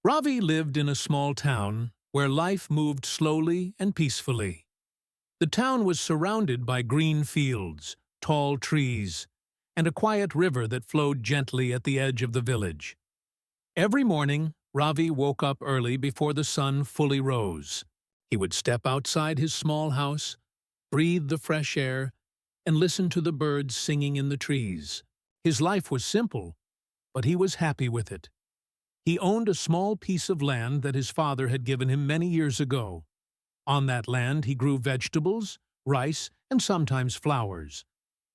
Ravi lived in a small town where life moved slowly and peacefully. The town was surrounded by green fields, tall trees, and a quiet river that flowed gently at the edge of the village. Every morning, Ravi woke up early before the sun fully rose. He would step outside his small house, breathe the fresh air, and listen to the birds singing in the trees. His life was simple, but he was happy with it. He owned a small piece of land that his father had given him many years ago. On that land he grew vegetables, rice, and sometimes flowers.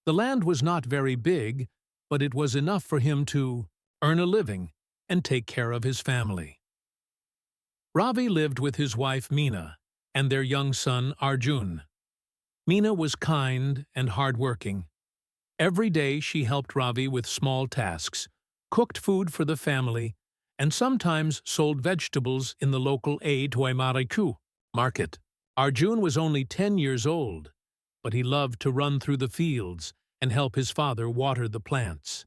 The land was not very big, but it was enough for him to earn a living and take care of his family. Ravi lived with his wife Meena and their young son Arjun. Meena was kind and hard-working. Every day she helped Ravi with small tasks, cooked food for the family, and sometimes sold vegetables in the local auditory market. Arjun was only 10 years old, but he loved to run through the fields and help his father water the plants.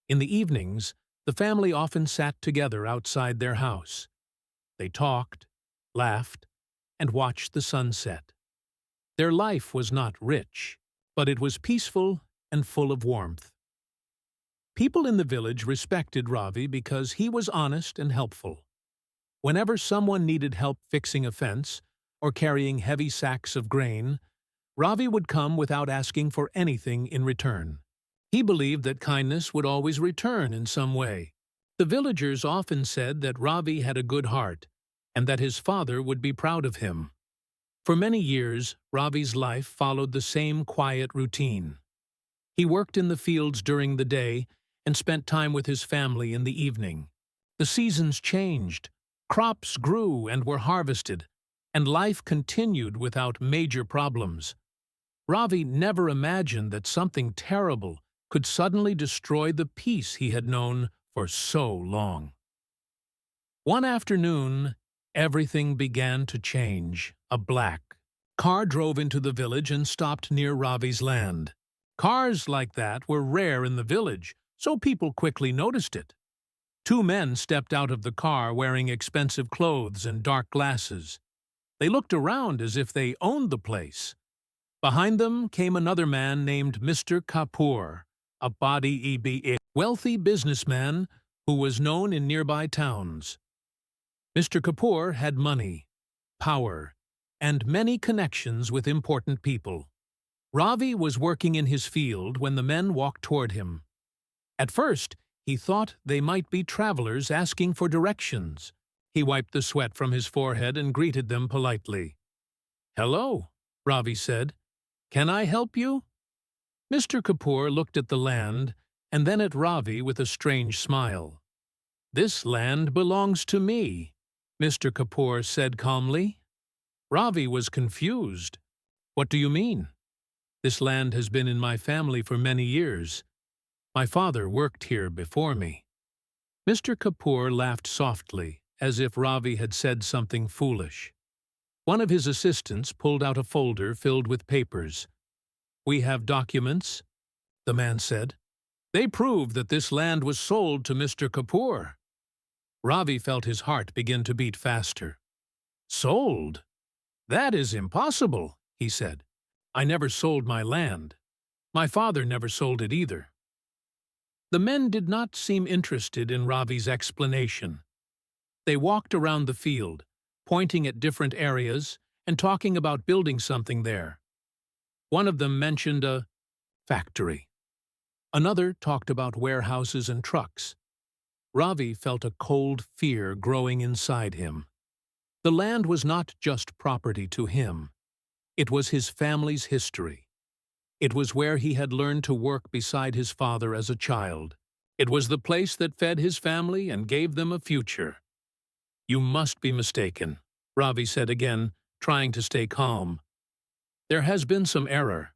In the evenings, the family often sat together outside their house. They talked, laughed, and watched the sunset. Their life was not rich, but it was peaceful and full of warmth. People in the village respected Ravi because he was honest and helpful. Whenever someone needed help fixing a fence or carrying heavy sacks of grain, Ravi would come without asking for anything in return. He believed that kindness would always return in some way. The villagers often said that Ravi had a good heart and that his father would be proud of him. For many years, Ravi's life followed the same quiet routine. He worked in the fields during the day and spent time with his family in the evening. The seasons changed, crops grew and were harvested, and life continued without major problems. Ravi never imagined that something terrible could suddenly destroy the peace he had known for so long. One afternoon, everything began to change. A black car drove into the village and stopped near Ravi's land. Cars like that were rare in the village, so people quickly noticed it. Two men stepped out of the car wearing expensive clothes and dark glasses. They looked around as if they owned the place. Behind them came another man named Mr. Kapoor, a wealthy businessman who was known in nearby towns. Mr. Kapoor had money, power, and many connections with important people. Ravi was working in his field when the men walked toward him. At first, he thought they might be travelers asking for directions. He wiped the sweat from his forehead and greeted them politely. "Hello," Ravi said. "Can I help you?" Mr. Kapoor looked at the land and then at Ravi with a strange smile. "This land belongs to me," Mr. Kapoor said calmly. Ravi was confused. "What do you mean?" "This land has been in my family for many years. My father worked here before me." Mr. Kapoor laughed softly, as if Ravi had said something foolish. One of his assistants pulled out a folder filled with papers. "We have documents," the man said. "They prove that this land was sold to Mr. Kapoor." Ravi felt his heart begin to beat faster. "Sold? That is impossible," he said. "I never sold my land. My father never sold it either." The men did not seem interested in Ravi's explanation. They walked around the field, pointing at different areas and talking about building something there. One of them mentioned a factory. Another talked about warehouses and trucks. Ravi felt a cold fear growing inside him. The land was not just property to him. It was his family's history. It was where he had learned to work beside his father as a child. It was the place that fed his family and gave them a future. "You must be mistaken," Ravi said again, trying to stay calm. "There has been some error."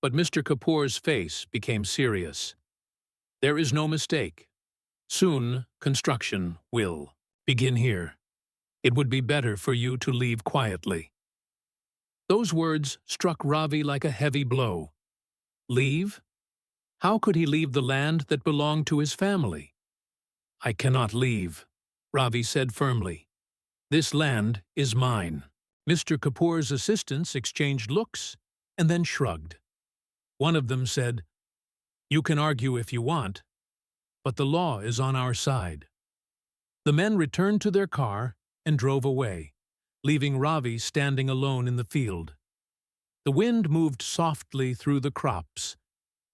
But Mr. Kapoor's face became serious. "There is no mistake. Soon, construction will begin here. It would be better for you to leave quietly." Those words struck Ravi like a heavy blow. Leave? How could he leave the land that belonged to his family? "I cannot leave," Ravi said firmly. "This land is mine." Mr. Kapoor's assistants exchanged looks and then shrugged. One of them said, "You can argue if you want, but the law is on our side." The men returned to their car and drove away, leaving Ravi standing alone in the field. The wind moved softly through the crops,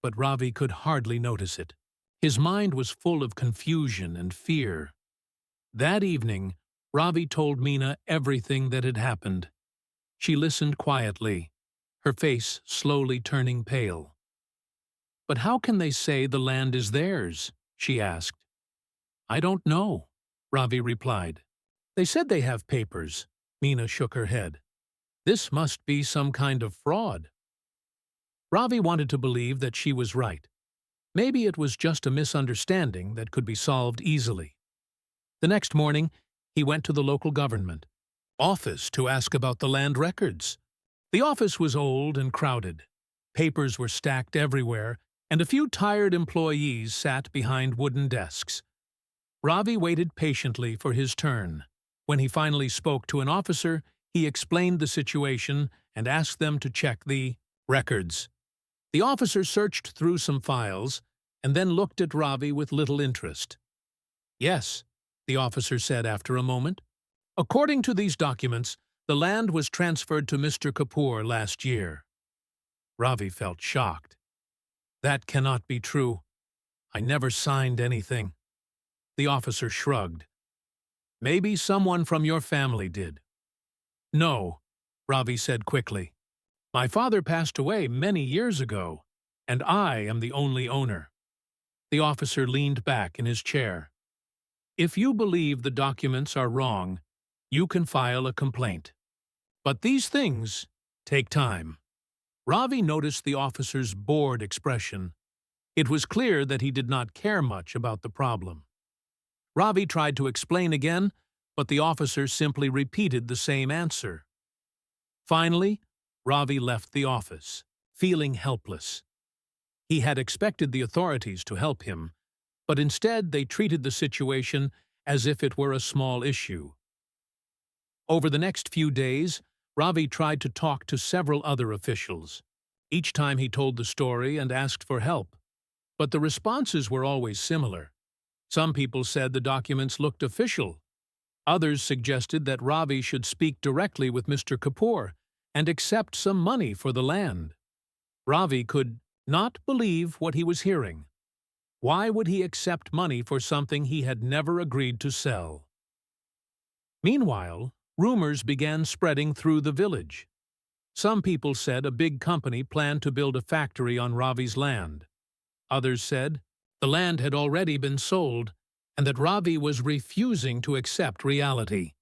but Ravi could hardly notice it. His mind was full of confusion and fear. That evening, Ravi told Meena everything that had happened. She listened quietly, her face slowly turning pale. "But how can they say the land is theirs?" she asked. "I don't know," Ravi replied. "They said they have papers." Meena shook her head. "This must be some kind of fraud." Ravi wanted to believe that she was right. Maybe it was just a misunderstanding that could be solved easily. The next morning, he went to the local government office to ask about the land records. The office was old and crowded. Papers were stacked everywhere, and a few tired employees sat behind wooden desks. Ravi waited patiently for his turn. When he finally spoke to an officer, he explained the situation and asked them to check the records. The officer searched through some files and then looked at Ravi with little interest. "Yes," the officer said after a moment. "According to these documents, the land was transferred to Mr. Kapoor last year." Ravi felt shocked. "That cannot be true. I never signed anything." The officer shrugged. "Maybe someone from your family did." "No," Ravi said quickly. "My father passed away many years ago, and I am the only owner." The officer leaned back in his chair. "If you believe the documents are wrong, you can file a complaint. But these things take time." Ravi noticed the officer's bored expression. It was clear that he did not care much about the problem. Ravi tried to explain again, but the officer simply repeated the same answer. Finally, Ravi left the office, feeling helpless. He had expected the authorities to help him, but instead they treated the situation as if it were a small issue. Over the next few days, Ravi tried to talk to several other officials. Each time he told the story and asked for help, but the responses were always similar. Some people said the documents looked official. Others suggested that Ravi should speak directly with Mr. Kapoor and accept some money for the land. Ravi could not believe what he was hearing. Why would he accept money for something he had never agreed to sell? Meanwhile, rumors began spreading through the village. Some people said a big company planned to build a factory on Ravi's land. Others said the land had already been sold and that Ravi was refusing to accept reality.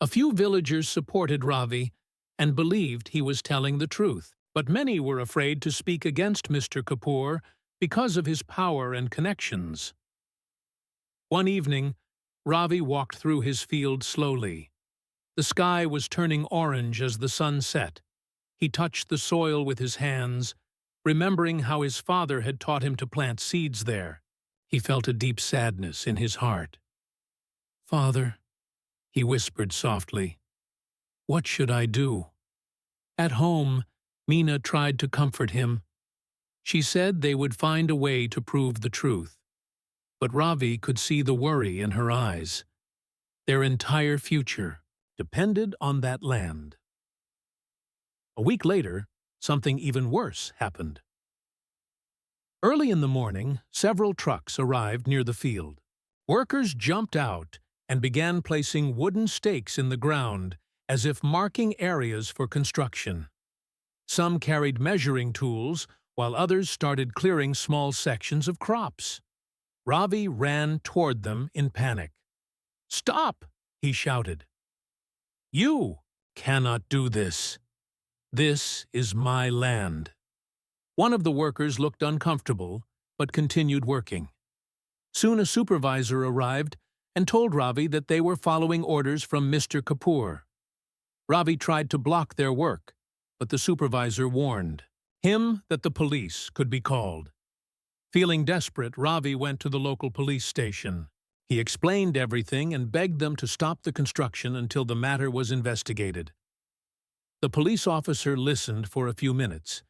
A few villagers supported Ravi and believed he was telling the truth, but many were afraid to speak against Mr. Kapoor because of his power and connections. One evening, Ravi walked through his field slowly. The sky was turning orange as the sun set. He touched the soil with his hands, remembering how his father had taught him to plant seeds there. He felt a deep sadness in his heart. "Father," he whispered softly, "what should I do?" At home, Meena tried to comfort him. She said they would find a way to prove the truth. But Ravi could see the worry in her eyes. Their entire future depended on that land. A week later, something even worse happened. Early in the morning, several trucks arrived near the field. Workers jumped out and began placing wooden stakes in the ground as if marking areas for construction. Some carried measuring tools, while others started clearing small sections of crops. Ravi ran toward them in panic. "Stop!" he shouted. "You cannot do this. This is my land." One of the workers looked uncomfortable, but continued working. Soon a supervisor arrived and told Ravi that they were following orders from Mr. Kapoor. Ravi tried to block their work, but the supervisor warned him that the police could be called. Feeling desperate, Ravi went to the local police station. He explained everything and begged them to stop the construction until the matter was investigated. The police officer listened for a few minutes,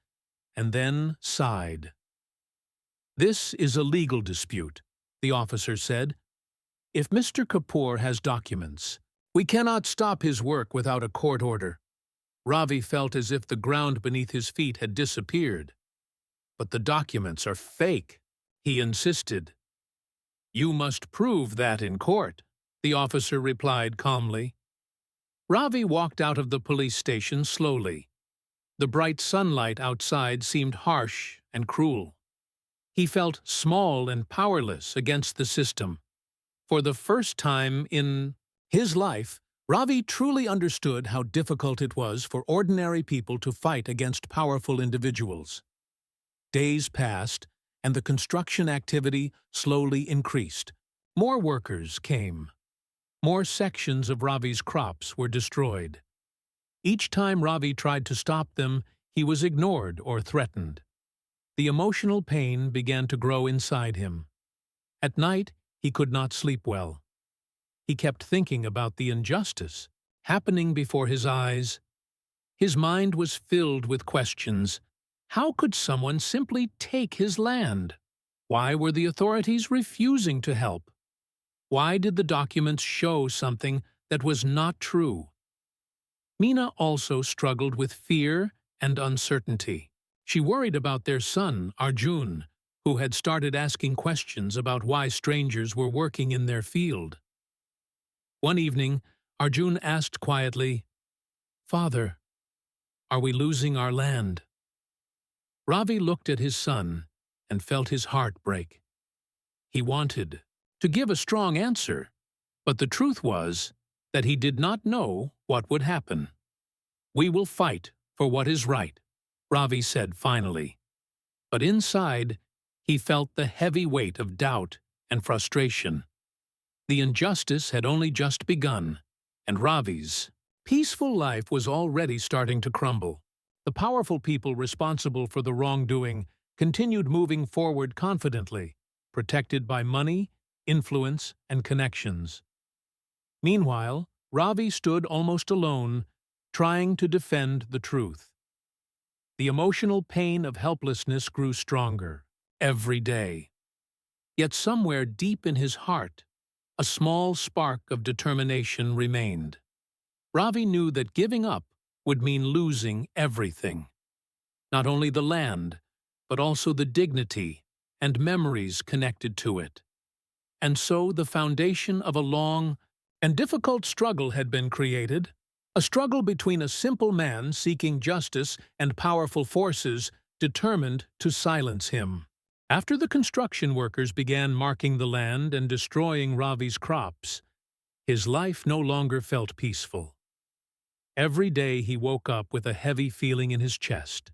and then sighed. "This is a legal dispute," the officer said. "If Mr. Kapoor has documents, we cannot stop his work without a court order." Ravi felt as if the ground beneath his feet had disappeared. "But the documents are fake," he insisted. "You must prove that in court," the officer replied calmly. Ravi walked out of the police station slowly. The bright sunlight outside seemed harsh and cruel. He felt small and powerless against the system. For the first time in his life, Ravi truly understood how difficult it was for ordinary people to fight against powerful individuals. Days passed, and the construction activity slowly increased. More workers came. More sections of Ravi's crops were destroyed. Each time Ravi tried to stop them, he was ignored or threatened. The emotional pain began to grow inside him. At night, he could not sleep well. He kept thinking about the injustice happening before his eyes. His mind was filled with questions. How could someone simply take his land? Why were the authorities refusing to help? Why did the documents show something that was not true? Meena also struggled with fear and uncertainty. She worried about their son, Arjun, who had started asking questions about why strangers were working in their field. One evening, Arjun asked quietly, "Father, are we losing our land?" Ravi looked at his son and felt his heart break. He wanted to give a strong answer, but the truth was that he did not know what would happen. "We will fight for what is right," Ravi said finally. But inside, he felt the heavy weight of doubt and frustration. The injustice had only just begun, and Ravi's peaceful life was already starting to crumble. The powerful people responsible for the wrongdoing continued moving forward confidently, protected by money, influence, and connections. Meanwhile, Ravi stood almost alone, trying to defend the truth. The emotional pain of helplessness grew stronger every day. Yet somewhere deep in his heart, a small spark of determination remained. Ravi knew that giving up would mean losing everything. Not only the land, but also the dignity and memories connected to it. And so the foundation of a long and difficult struggle had been created, a struggle between a simple man seeking justice and powerful forces determined to silence him. After the construction workers began marking the land and destroying Ravi's crops, his life no longer felt peaceful. Every day he woke up with a heavy feeling in his chest.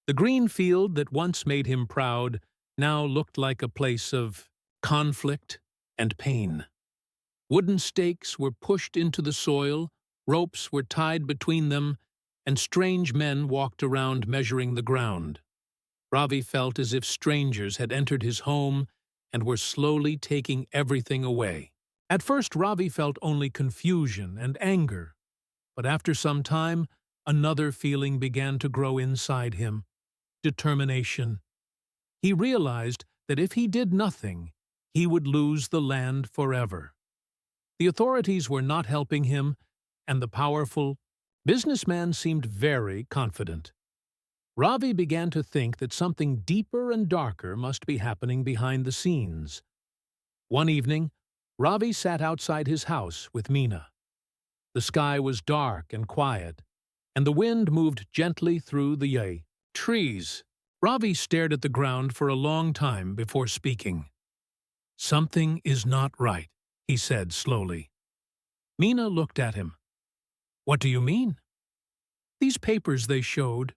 The green field that once made him proud now looked like a place of conflict and pain. Wooden stakes were pushed into the soil, ropes were tied between them, and strange men walked around measuring the ground. Ravi felt as if strangers had entered his home and were slowly taking everything away. At first, Ravi felt only confusion and anger, but after some time, another feeling began to grow inside him: determination. He realized that if he did nothing, he would lose the land forever. The authorities were not helping him, and the powerful businessman seemed very confident. Ravi began to think that something deeper and darker must be happening behind the scenes. One evening, Ravi sat outside his house with Meena. The sky was dark and quiet, and the wind moved gently through the trees. Ravi stared at the ground for a long time before speaking. "Something is not right," he said slowly. Meena looked at him. "What do you mean?" "These papers they showed,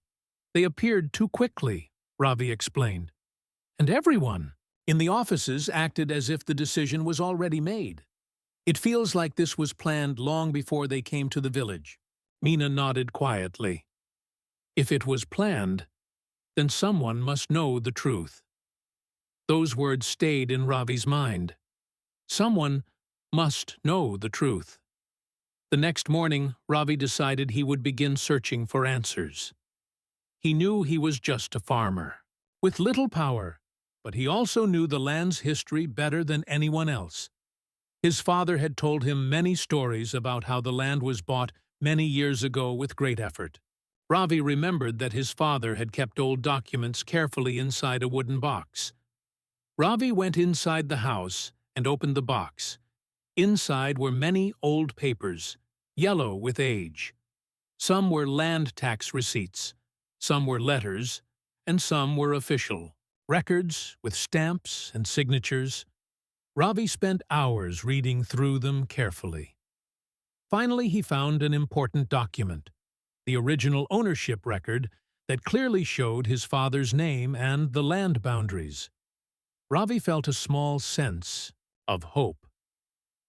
they appeared too quickly," Ravi explained. "And everyone in the offices acted as if the decision was already made. It feels like this was planned long before they came to the village." Meena nodded quietly. If it was planned, then someone must know the truth. Those words stayed in Ravi's mind. Someone must know the truth. The next morning, Ravi decided he would begin searching for answers. He knew he was just a farmer, with little power, but he also knew the land's history better than anyone else. His father had told him many stories about how the land was bought many years ago with great effort. Ravi remembered that his father had kept old documents carefully inside a wooden box. Ravi went inside the house and opened the box. Inside were many old papers, yellow with age. Some were land tax receipts, some were letters, and some were official records with stamps and signatures. Ravi spent hours reading through them carefully. Finally, he found an important document, the original ownership record that clearly showed his father's name and the land boundaries. Ravi felt a small sense of hope.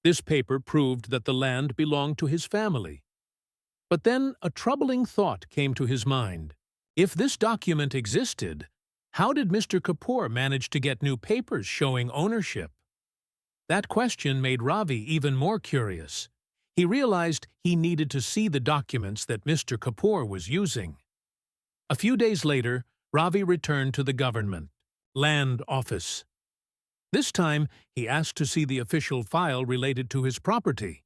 This paper proved that the land belonged to his family. But then a troubling thought came to his mind. If this document existed, how did Mr. Kapoor manage to get new papers showing ownership? That question made Ravi even more curious. He realized he needed to see the documents that Mr. Kapoor was using. A few days later, Ravi returned to the government land office. This time, he asked to see the official file related to his property.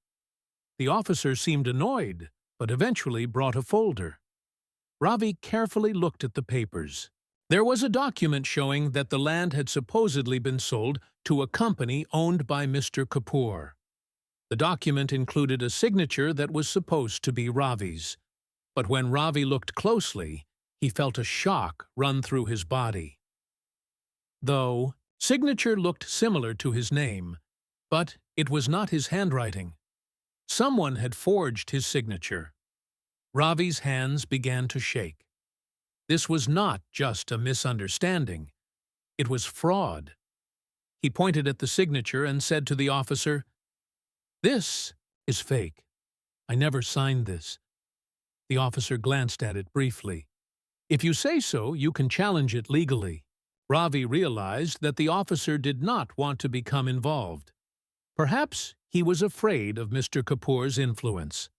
The officer seemed annoyed, but eventually brought a folder. Ravi carefully looked at the papers. There was a document showing that the land had supposedly been sold to a company owned by Mr. Kapoor. The document included a signature that was supposed to be Ravi's. But when Ravi looked closely, he felt a shock run through his body. Though signature looked similar to his name, but it was not his handwriting. Someone had forged his signature. Ravi's hands began to shake. This was not just a misunderstanding. It was fraud. He pointed at the signature and said to the officer, "This is fake. I never signed this." The officer glanced at it briefly. "If you say so, you can challenge it legally." Ravi realized that the officer did not want to become involved. Perhaps he was afraid of Mr. Kapoor's influence.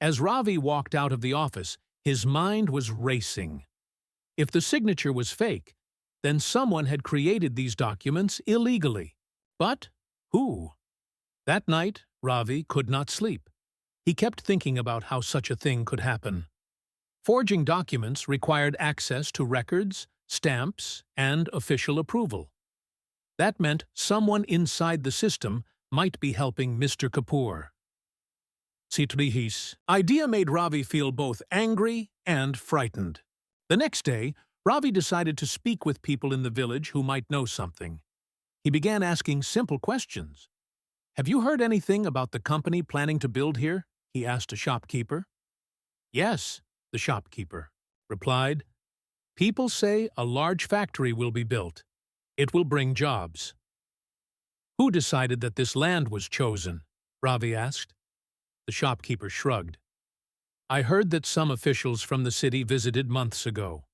As Ravi walked out of the office, his mind was racing. If the signature was fake, then someone had created these documents illegally. But who? That night, Ravi could not sleep. He kept thinking about how such a thing could happen. Forging documents required access to records, stamps, and official approval. That meant someone inside the system might be helping Mr. Kapoor. His idea made Ravi feel both angry and frightened. The next day, Ravi decided to speak with people in the village who might know something. He began asking simple questions. "Have you heard anything about the company planning to build here?" he asked a shopkeeper. "Yes," the shopkeeper replied. "People say a large factory will be built. It will bring jobs." "Who decided that this land was chosen?" Ravi asked. The shopkeeper shrugged. "I heard that some officials from the city visited months ago."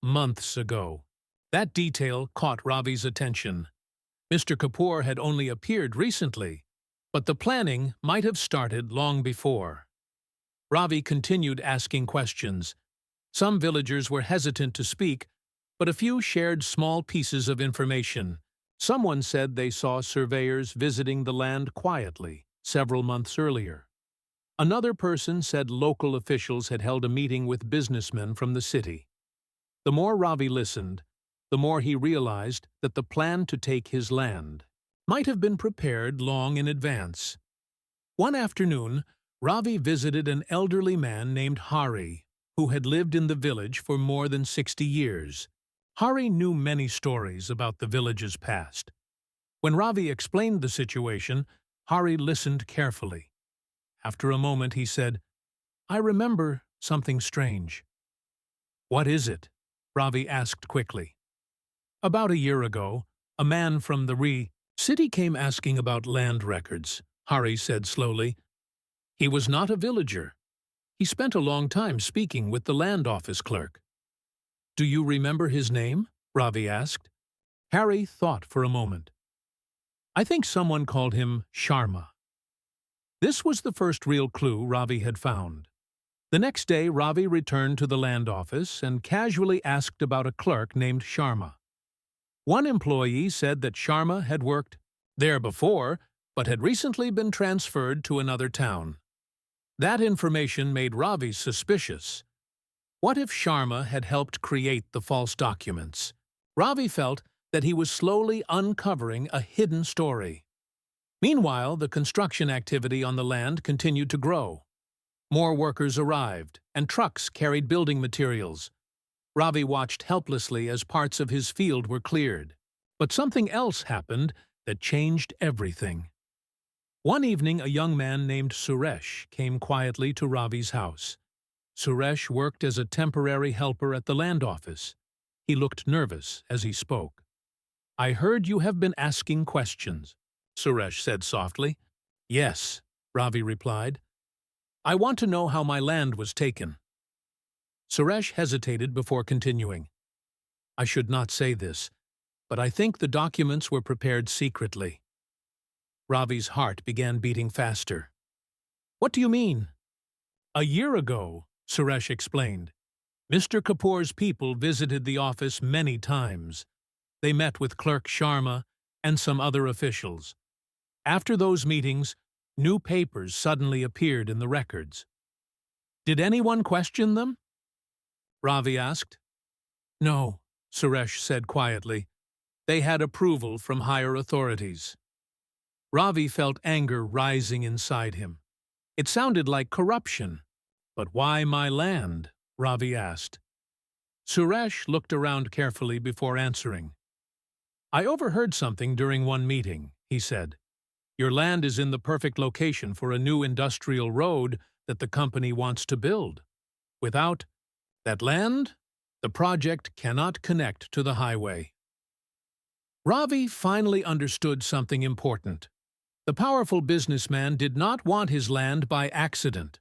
Months ago. That detail caught Ravi's attention. Mr. Kapoor had only appeared recently, but the planning might have started long before. Ravi continued asking questions. Some villagers were hesitant to speak, but a few shared small pieces of information. Someone said they saw surveyors visiting the land quietly several months earlier. Another person said local officials had held a meeting with businessmen from the city. The more Ravi listened, the more he realized that the plan to take his land might have been prepared long in advance. One afternoon, Ravi visited an elderly man named Hari, who had lived in the village for more than 60 years. Hari knew many stories about the village's past. When Ravi explained the situation, Hari listened carefully. After a moment, he said, "I remember something strange." "What is it?" Ravi asked quickly. "About a year ago, a man from the city came asking about land records," Hari said slowly. "He was not a villager. He spent a long time speaking with the land office clerk." "Do you remember his name?" Ravi asked. Hari thought for a moment. I think someone called him Sharma. This was the first real clue Ravi had found. The next day, Ravi returned to the land office and casually asked about a clerk named Sharma. One employee said that Sharma had worked there before, but had recently been transferred to another town. That information made Ravi suspicious. What if Sharma had helped create the false documents? Ravi felt that he was slowly uncovering a hidden story. Meanwhile, the construction activity on the land continued to grow. More workers arrived, and trucks carried building materials. Ravi watched helplessly as parts of his field were cleared. But something else happened that changed everything. One evening, a young man named Suresh came quietly to Ravi's house. Suresh worked as a temporary helper at the land office. He looked nervous as he spoke. "I heard you have been asking questions," Suresh said softly. "Yes," Ravi replied. "I want to know how my land was taken." Suresh hesitated before continuing. "I should not say this, but I think the documents were prepared secretly." Ravi's heart began beating faster. "What do you mean?" "A year ago," Suresh explained, "Mr. Kapoor's people visited the office many times. They met with Clerk Sharma and some other officials. After those meetings, new papers suddenly appeared in the records." "Did anyone question them?" Ravi asked. "No," Suresh said quietly. "They had approval from higher authorities." Ravi felt anger rising inside him. It sounded like corruption. "But why my land?" Ravi asked. Suresh looked around carefully before answering. "I overheard something during one meeting," he said. "Your land is in the perfect location for a new industrial road that the company wants to build. Without that land, the project cannot connect to the highway." Ravi finally understood something important. The powerful businessman did not want his land by accident.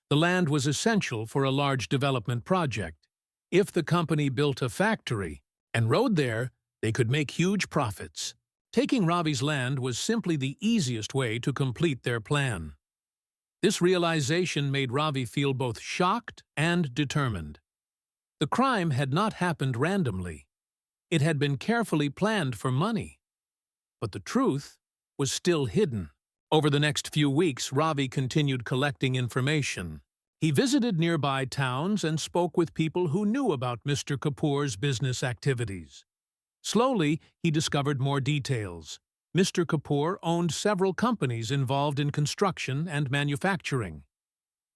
The land was essential for a large development project. If the company built a factory and rode there, they could make huge profits. Taking Ravi's land was simply the easiest way to complete their plan. This realization made Ravi feel both shocked and determined. The crime had not happened randomly. It had been carefully planned for money. But the truth was still hidden. Over the next few weeks, Ravi continued collecting information. He visited nearby towns and spoke with people who knew about Mr. Kapoor's business activities. Slowly, he discovered more details. Mr. Kapoor owned several companies involved in construction and manufacturing.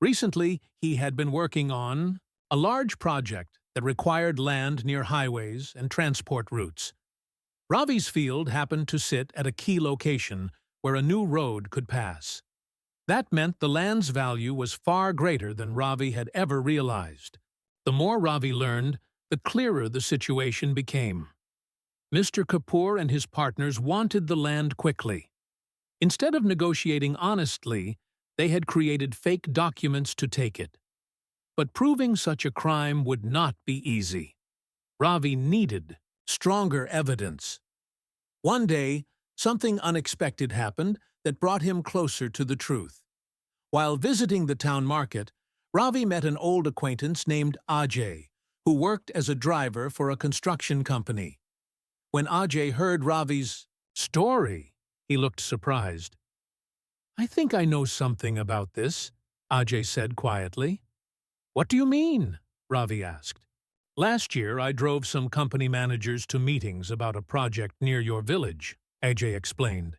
Recently, he had been working on a large project that required land near highways and transport routes. Ravi's field happened to sit at a key location where a new road could pass. That meant the land's value was far greater than Ravi had ever realized. The more Ravi learned, the clearer the situation became. Mr. Kapoor and his partners wanted the land quickly. Instead of negotiating honestly, they had created fake documents to take it. But proving such a crime would not be easy. Ravi needed stronger evidence. One day, something unexpected happened that brought him closer to the truth. While visiting the town market, Ravi met an old acquaintance named Ajay, who worked as a driver for a construction company. When Ajay heard Ravi's story, he looked surprised. "I think I know something about this," Ajay said quietly. "What do you mean?" Ravi asked. "Last year, I drove some company managers to meetings about a project near your village," Ajay explained.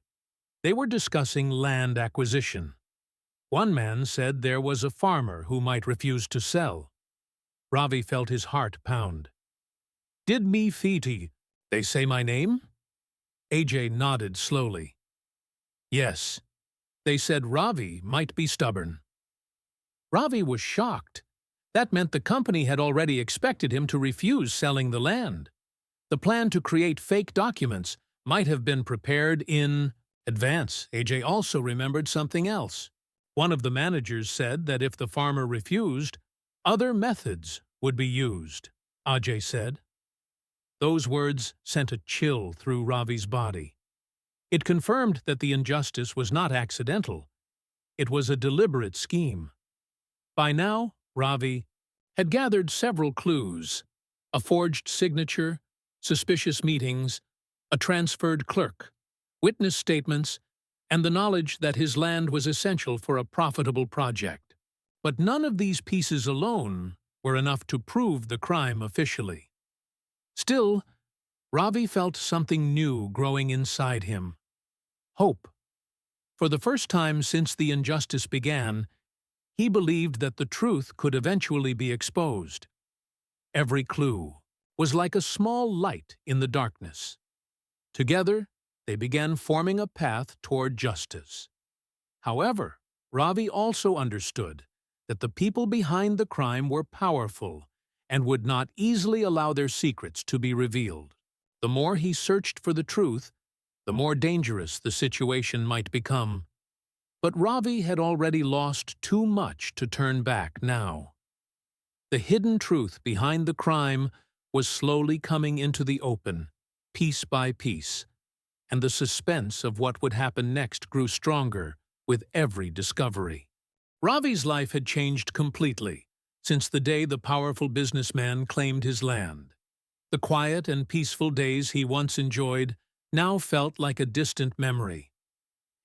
"They were discussing land acquisition. One man said there was a farmer who might refuse to sell." Ravi felt his heart pound. "Did me Fiti, they say my name?" Ajay nodded slowly. "Yes. They said Ravi might be stubborn." Ravi was shocked. That meant the company had already expected him to refuse selling the land. The plan to create fake documents might have been prepared in advance. Ajay also remembered something else. One of the managers said that if the farmer refused, other methods would be used, Ajay said. Those words sent a chill through Ravi's body. It confirmed that the injustice was not accidental. It was a deliberate scheme. By now, Ravi had gathered several clues: a forged signature, suspicious meetings, a transferred clerk, witness statements, and the knowledge that his land was essential for a profitable project. But none of these pieces alone were enough to prove the crime officially. Still, Ravi felt something new growing inside him: hope. For the first time since the injustice began, he believed that the truth could eventually be exposed. Every clue was like a small light in the darkness. Together, they began forming a path toward justice. However, Ravi also understood that the people behind the crime were powerful and would not easily allow their secrets to be revealed. The more he searched for the truth, the more dangerous the situation might become. But Ravi had already lost too much to turn back now. The hidden truth behind the crime was slowly coming into the open, piece by piece, and the suspense of what would happen next grew stronger with every discovery. Ravi's life had changed completely since the day the powerful businessman claimed his land. The quiet and peaceful days he once enjoyed now felt like a distant memory.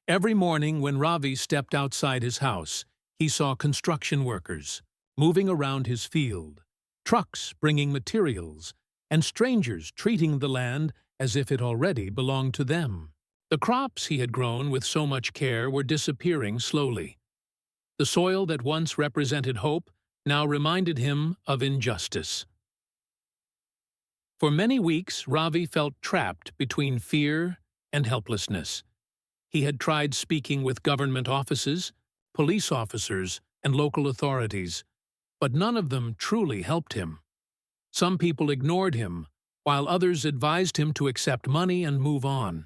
Every morning when Ravi stepped outside his house, he saw construction workers moving around his field, trucks bringing materials, and strangers treating the land as if it already belonged to them. The crops he had grown with so much care were disappearing slowly. The soil that once represented hope now reminded him of injustice. For many weeks, Ravi felt trapped between fear and helplessness. He had tried speaking with government offices, police officers, and local authorities, but none of them truly helped him. Some people ignored him, while others advised him to accept money and move on.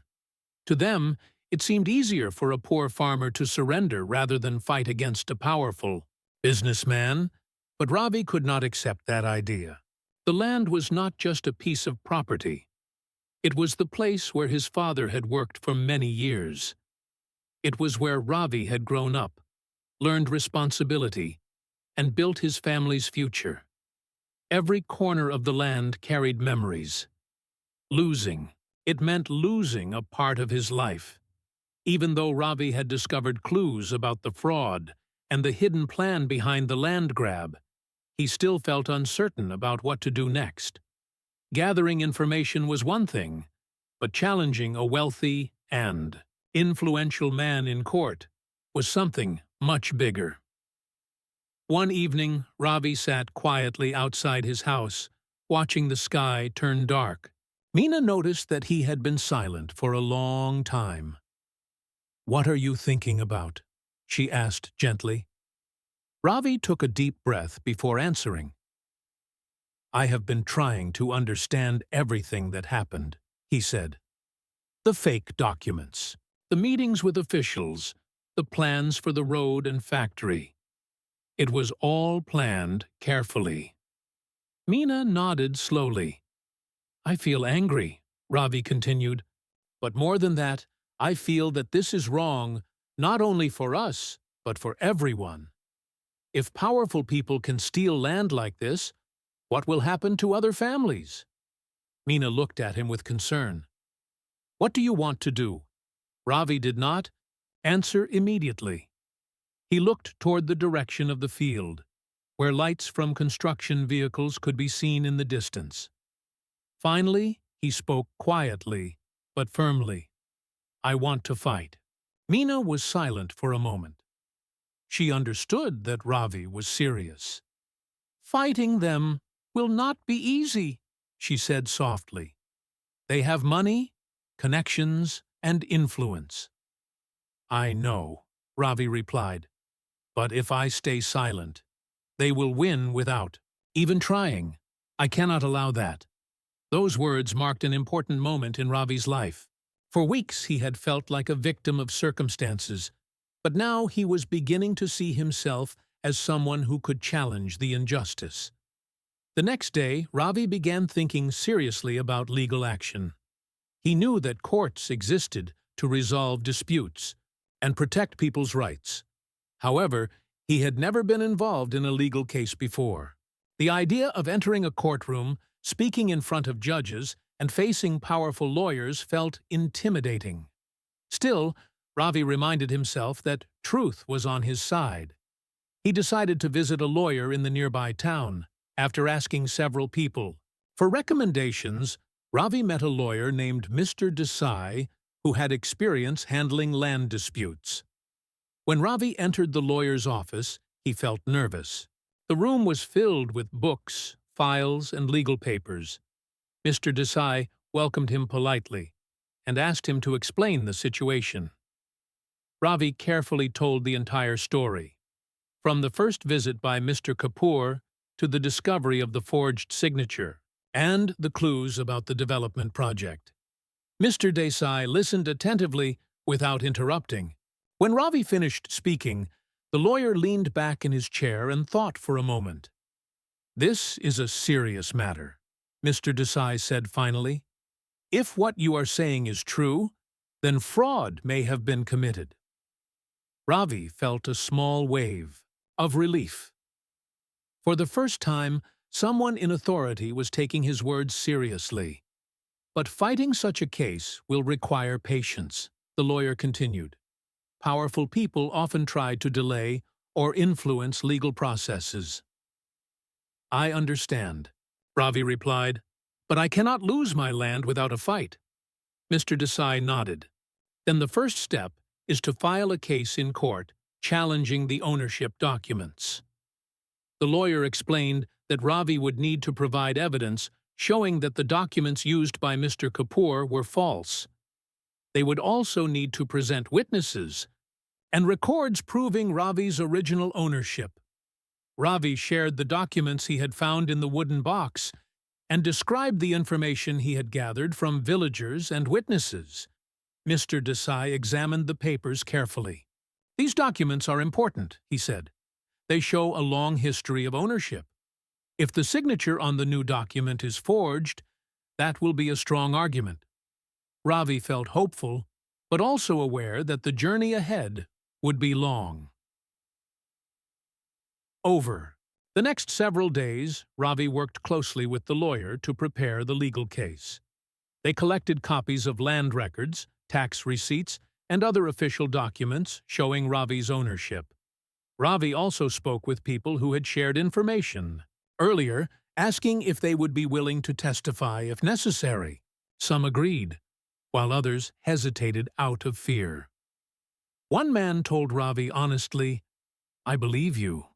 To them, it seemed easier for a poor farmer to surrender rather than fight against a powerful businessman, but Ravi could not accept that idea. The land was not just a piece of property. It was the place where his father had worked for many years. It was where Ravi had grown up, learned responsibility, and built his family's future. Every corner of the land carried memories. Losing. It meant losing a part of his life. Even though Ravi had discovered clues about the fraud and the hidden plan behind the land grab, he still felt uncertain about what to do next. Gathering information was one thing, but challenging a wealthy and influential man in court was something much bigger. One evening, Ravi sat quietly outside his house, watching the sky turn dark. Meena noticed that he had been silent for a long time. "What are you thinking about?" she asked gently. Ravi took a deep breath before answering. "I have been trying to understand everything that happened," he said. "The fake documents, the meetings with officials, the plans for the road and factory. It was all planned carefully." Meena nodded slowly. "I feel angry," Ravi continued. "But more than that, I feel that this is wrong, not only for us, but for everyone. If powerful people can steal land like this, what will happen to other families?" Meena looked at him with concern. "What do you want to do?" Ravi did not answer immediately. He looked toward the direction of the field, where lights from construction vehicles could be seen in the distance. Finally, he spoke quietly, but firmly. "I want to fight." Meena was silent for a moment. She understood that Ravi was serious. "Fighting them will not be easy," she said softly. "They have money, connections, and influence." "I know," Ravi replied. "But if I stay silent, they will win without even trying. I cannot allow that." Those words marked an important moment in Ravi's life. For weeks he had felt like a victim of circumstances, but now he was beginning to see himself as someone who could challenge the injustice. The next day, Ravi began thinking seriously about legal action. He knew that courts existed, to resolve disputes and protect people's rights. However, he had never been involved in a legal case before. The idea of entering a courtroom, speaking in front of judges, and facing powerful lawyers felt intimidating. Still, Ravi reminded himself that truth was on his side. He decided to visit a lawyer in the nearby town. After asking several people for recommendations, Ravi met a lawyer named Mr. Desai who had experience handling land disputes. When Ravi entered the lawyer's office, he felt nervous. The room was filled with books, files, and legal papers. Mr. Desai welcomed him politely and asked him to explain the situation. Ravi carefully told the entire story, from the first visit by Mr. Kapoor to the discovery of the forged signature and the clues about the development project. Mr. Desai listened attentively without interrupting. When Ravi finished speaking, the lawyer leaned back in his chair and thought for a moment. "This is a serious matter," Mr. Desai said finally. "If what you are saying is true, then fraud may have been committed." Ravi felt a small wave of relief. For the first time, someone in authority was taking his words seriously. "But fighting such a case will require patience," the lawyer continued. "Powerful people often try to delay or influence legal processes." "I understand," Ravi replied, "but I cannot lose my land without a fight." Mr. Desai nodded. "Then the first step is to file a case in court challenging the ownership documents." The lawyer explained that Ravi would need to provide evidence showing that the documents used by Mr. Kapoor were false. They would also need to present witnesses and records proving Ravi's original ownership. Ravi shared the documents he had found in the wooden box and described the information he had gathered from villagers and witnesses. Mr. Desai examined the papers carefully. "These documents are important," he said. "They show a long history of ownership. If the signature on the new document is forged, that will be a strong argument." Ravi felt hopeful, but also aware that the journey ahead would be long. Over the next several days, Ravi worked closely with the lawyer to prepare the legal case. They collected copies of land records, tax receipts, and other official documents showing Ravi's ownership. Ravi also spoke with people who had shared information earlier, asking if they would be willing to testify if necessary. Some agreed, while others hesitated out of fear. One man told Ravi honestly, "I believe you,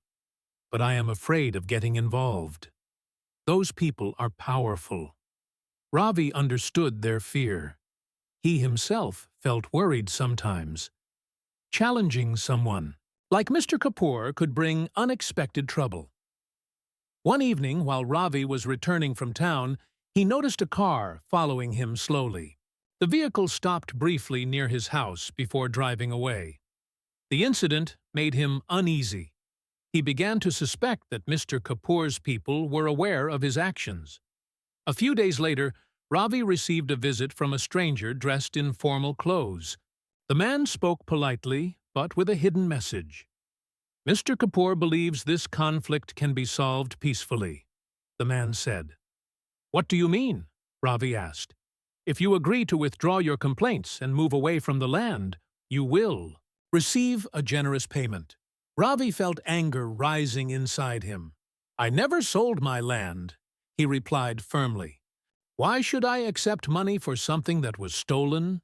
but I am afraid of getting involved. Those people are powerful." Ravi understood their fear. He himself felt worried sometimes. Challenging someone like Mr. Kapoor could bring unexpected trouble. One evening, while Ravi was returning from town, he noticed a car following him slowly. The vehicle stopped briefly near his house before driving away. The incident made him uneasy. He began to suspect that Mr. Kapoor's people were aware of his actions. A few days later, Ravi received a visit from a stranger dressed in formal clothes. The man spoke politely, but with a hidden message. "Mr. Kapoor believes this conflict can be solved peacefully," the man said. "What do you mean?" Ravi asked. "If you agree to withdraw your complaints and move away from the land, you will receive a generous payment." Ravi felt anger rising inside him. "I never sold my land," he replied firmly. "Why should I accept money for something that was stolen?"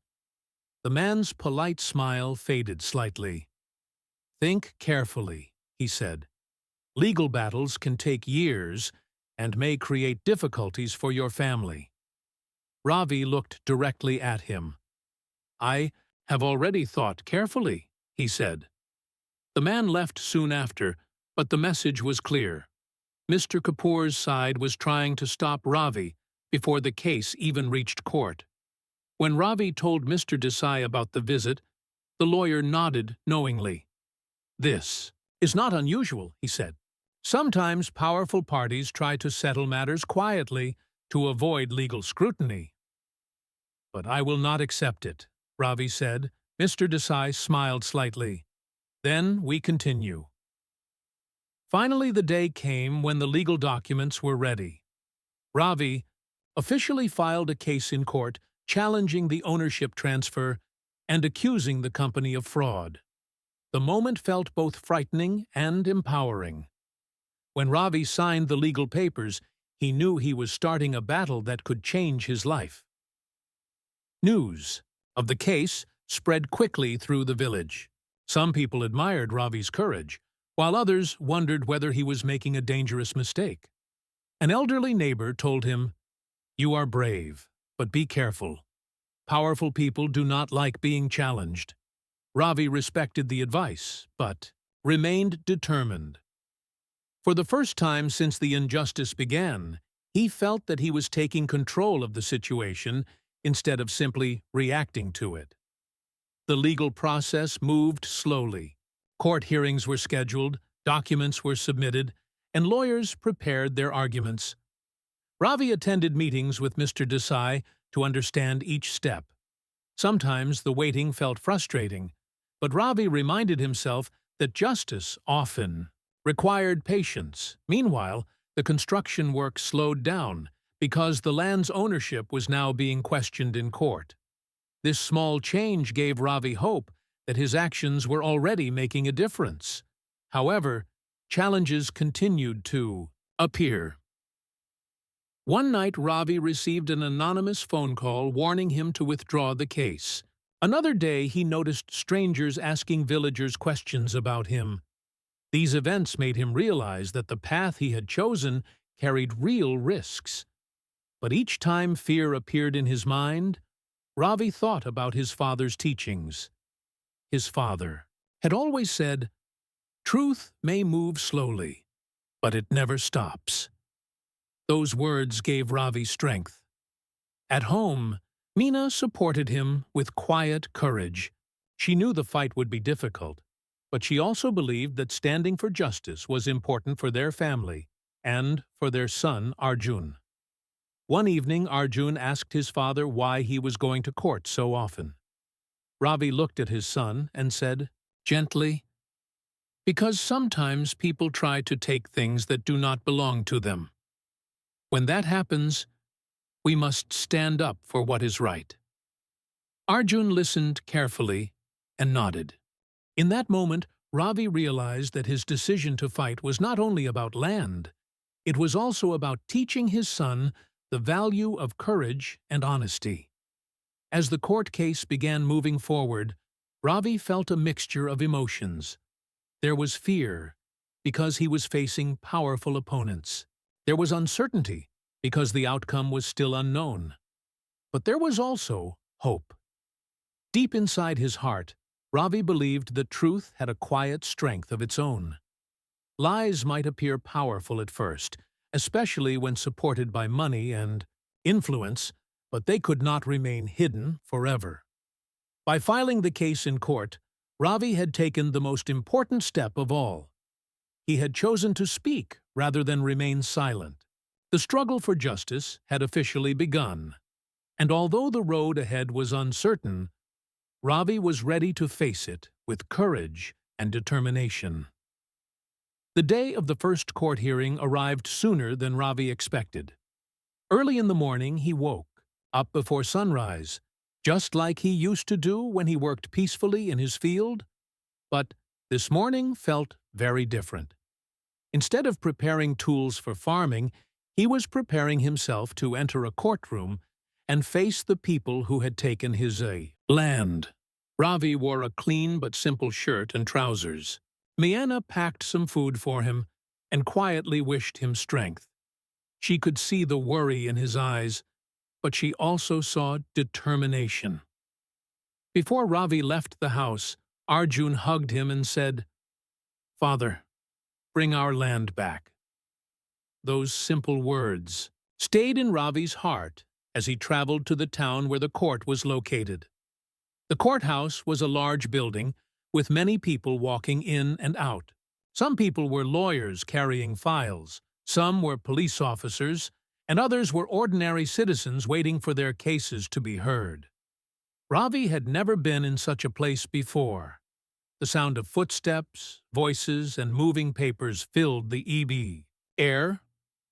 The man's polite smile faded slightly. "Think carefully," he said. "Legal battles can take years and may create difficulties for your family." Ravi looked directly at him. "I have already thought carefully," he said. The man left soon after, but the message was clear. Mr. Kapoor's side was trying to stop Ravi before the case even reached court. When Ravi told Mr. Desai about the visit, the lawyer nodded knowingly. "This is not unusual," he said. "Sometimes powerful parties try to settle matters quietly to avoid legal scrutiny. But I will not accept it. Ravi said. Mr. Desai smiled slightly. Then we continue. Finally, the day came when the legal documents were ready. Ravi officially filed a case in court challenging the ownership transfer and accusing the company of fraud. The moment felt both frightening and empowering. When Ravi signed the legal papers, he knew he was starting a battle that could change his life. News of the case spread quickly through the village. Some people admired Ravi's courage, while others wondered whether he was making a dangerous mistake. An elderly neighbor told him, "You are brave, but be careful. Powerful people do not like being challenged." Ravi respected the advice, but remained determined. For the first time since the injustice began, he felt that he was taking control of the situation instead of simply reacting to it. The legal process moved slowly. Court hearings were scheduled, documents were submitted, and lawyers prepared their arguments. Ravi attended meetings with Mr. Desai to understand each step. Sometimes the waiting felt frustrating, but Ravi reminded himself that justice often required patience. Meanwhile, the construction work slowed down because the land's ownership was now being questioned in court. This small change gave Ravi hope that his actions were already making a difference. However, challenges continued to appear. One night, Ravi received an anonymous phone call warning him to withdraw the case. Another day, he noticed strangers asking villagers questions about him. These events made him realize that the path he had chosen carried real risks. But each time fear appeared in his mind, Ravi thought about his father's teachings. His father had always said, "Truth may move slowly, but it never stops." Those words gave Ravi strength. At home, Meena supported him with quiet courage. She knew the fight would be difficult, but she also believed that standing for justice was important for their family and for their son, Arjun. One evening, Arjun asked his father why he was going to court so often. Ravi looked at his son and said, gently, "Because sometimes people try to take things that do not belong to them. When that happens, we must stand up for what is right." Arjun listened carefully and nodded. In that moment, Ravi realized that his decision to fight was not only about land, it was also about teaching his son the value of courage and honesty. As the court case began moving forward, Ravi felt a mixture of emotions. There was fear, because he was facing powerful opponents. There was uncertainty, because the outcome was still unknown. But there was also hope. Deep inside his heart, Ravi believed that truth had a quiet strength of its own. Lies might appear powerful at first, especially when supported by money and influence, but they could not remain hidden forever. By filing the case in court, Ravi had taken the most important step of all. He had chosen to speak rather than remain silent. The struggle for justice had officially begun, and although the road ahead was uncertain, Ravi was ready to face it with courage and determination. The day of the first court hearing arrived sooner than Ravi expected. Early in the morning, he woke, up before sunrise, just like he used to do when he worked peacefully in his field. But this morning felt very different. Instead of preparing tools for farming, he was preparing himself to enter a courtroom and face the people who had taken his land. Ravi wore a clean but simple shirt and trousers. Meena packed some food for him and quietly wished him strength. She could see the worry in his eyes, but she also saw determination. Before Ravi left the house, Arjun hugged him and said, "Father, bring our land back." Those simple words stayed in Ravi's heart as he traveled to the town where the court was located. The courthouse was a large building with many people walking in and out. Some people were lawyers carrying files, some were police officers, and others were ordinary citizens waiting for their cases to be heard. Ravi had never been in such a place before. The sound of footsteps, voices, and moving papers filled the EB air.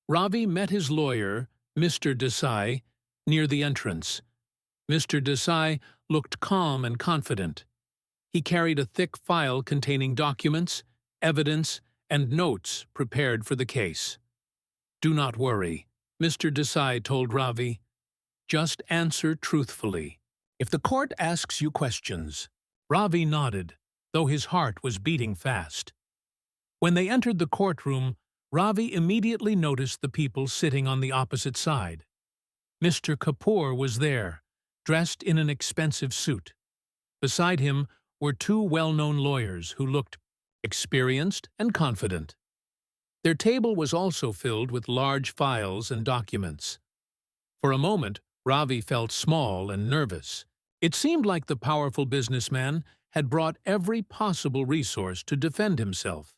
Ravi met his lawyer, Mr. Desai, near the entrance. Mr. Desai looked calm and confident. He carried a thick file containing documents, evidence, and notes prepared for the case. "Do not worry," Mr. Desai told Ravi. "Just answer truthfully. If the court asks you questions." Ravi nodded, though his heart was beating fast. When they entered the courtroom, Ravi immediately noticed the people sitting on the opposite side. Mr. Kapoor was there, dressed in an expensive suit. Beside him were two well-known lawyers who looked experienced and confident. Their table was also filled with large files and documents. For a moment, Ravi felt small and nervous. It seemed like the powerful businessman had brought every possible resource to defend himself.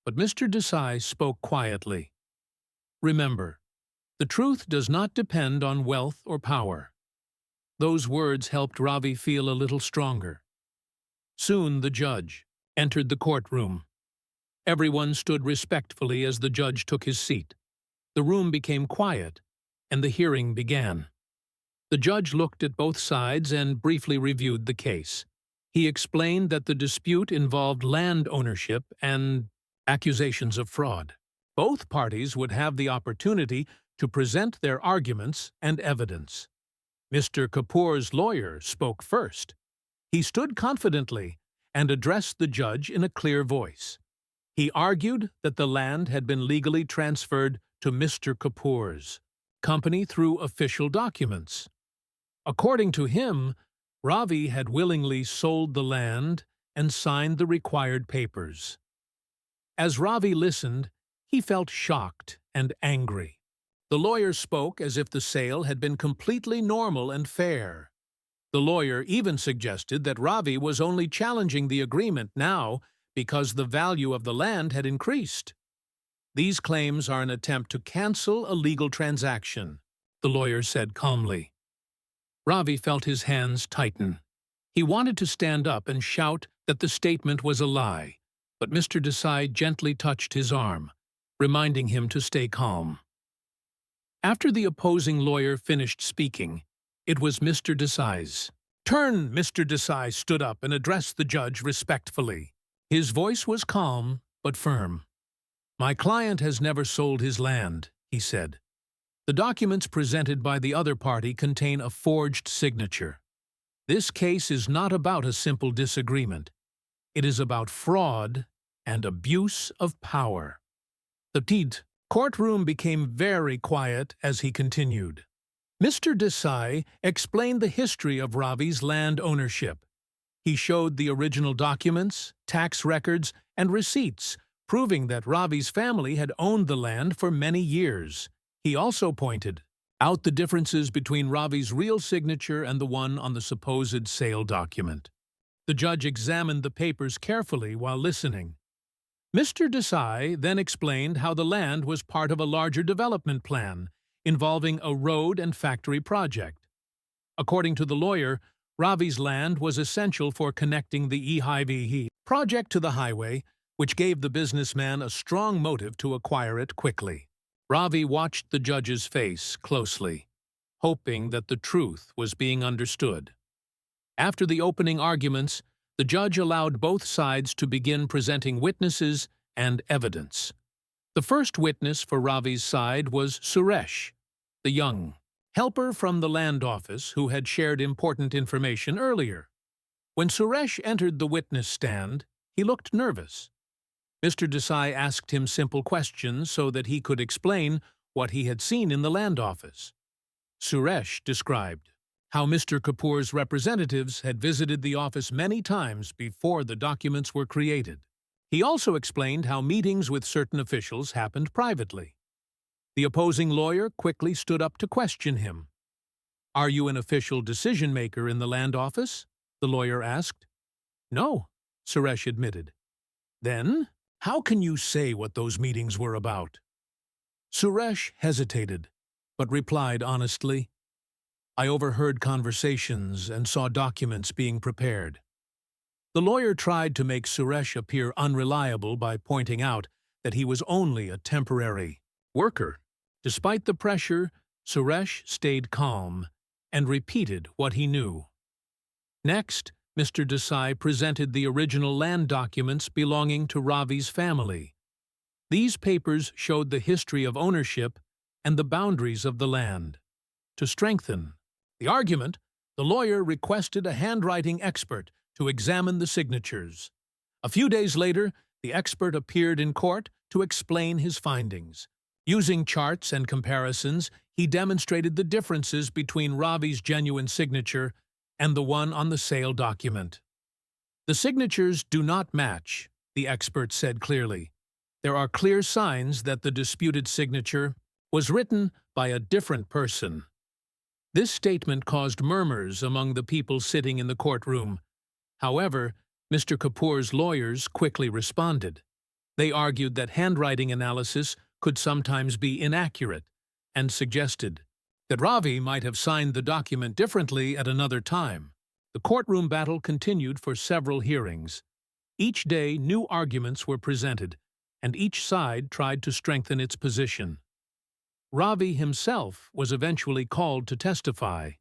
But Mr. Desai spoke quietly. "Remember, the truth does not depend on wealth or power." Those words helped Ravi feel a little stronger. Soon the judge entered the courtroom. Everyone stood respectfully as the judge took his seat. The room became quiet, and the hearing began. The judge looked at both sides and briefly reviewed the case. He explained that the dispute involved land ownership and accusations of fraud. Both parties would have the opportunity to present their arguments and evidence. Mr. Kapoor's lawyer spoke first. He stood confidently and addressed the judge in a clear voice. He argued that the land had been legally transferred to Mr. Kapoor's company through official documents. According to him, Ravi had willingly sold the land and signed the required papers. As Ravi listened, he felt shocked and angry. The lawyer spoke as if the sale had been completely normal and fair. The lawyer even suggested that Ravi was only challenging the agreement now because the value of the land had increased. "These claims are an attempt to cancel a legal transaction," the lawyer said calmly. Ravi felt his hands tighten. He wanted to stand up and shout that the statement was a lie, but Mr. Desai gently touched his arm, reminding him to stay calm. After the opposing lawyer finished speaking, it was Mr. Desai's turn. Mr. Desai stood up and addressed the judge respectfully. His voice was calm but firm. "My client has never sold his land," he said. "The documents presented by the other party contain a forged signature. This case is not about a simple disagreement. It is about fraud and abuse of power." The courtroom became very quiet as he continued. Mr. Desai explained the history of Ravi's land ownership. He showed the original documents, tax records, and receipts, proving that Ravi's family had owned the land for many years. He also pointed out the differences between Ravi's real signature and the one on the supposed sale document. The judge examined the papers carefully while listening. Mr. Desai then explained how the land was part of a larger development plan involving a road and factory project. According to the lawyer, Ravi's land was essential for connecting the EHIVE project to the highway, which gave the businessman a strong motive to acquire it quickly. Ravi watched the judge's face closely, hoping that the truth was being understood. After the opening arguments, the judge allowed both sides to begin presenting witnesses and evidence. The first witness for Ravi's side was Suresh, the young helper from the land office who had shared important information earlier. When Suresh entered the witness stand, he looked nervous. Mr. Desai asked him simple questions so that he could explain what he had seen in the land office. Suresh described how Mr. Kapoor's representatives had visited the office many times before the documents were created. He also explained how meetings with certain officials happened privately. The opposing lawyer quickly stood up to question him. "Are you an official decision-maker in the land office?" the lawyer asked. "No," Suresh admitted. "Then, how can you say what those meetings were about?" Suresh hesitated, but replied honestly, I overheard conversations and saw documents being prepared. The lawyer tried to make Suresh appear unreliable by pointing out that he was only a temporary worker. Despite the pressure, Suresh stayed calm and repeated what he knew. Next, Mr. Desai presented the original land documents belonging to Ravi's family. These papers showed the history of ownership and the boundaries of the land. To strengthen the argument, the lawyer requested a handwriting expert to examine the signatures. A few days later, the expert appeared in court to explain his findings. Using charts and comparisons, he demonstrated the differences between Ravi's genuine signature and the one on the sale document. The signatures do not match, the expert said clearly. There are clear signs that the disputed signature was written by a different person. This statement caused murmurs among the people sitting in the courtroom. However, Mr. Kapoor's lawyers quickly responded. They argued that handwriting analysis could sometimes be inaccurate and suggested that Ravi might have signed the document differently at another time. The courtroom battle continued for several hearings. Each day, new arguments were presented, and each side tried to strengthen its position. Ravi himself was eventually called to testify.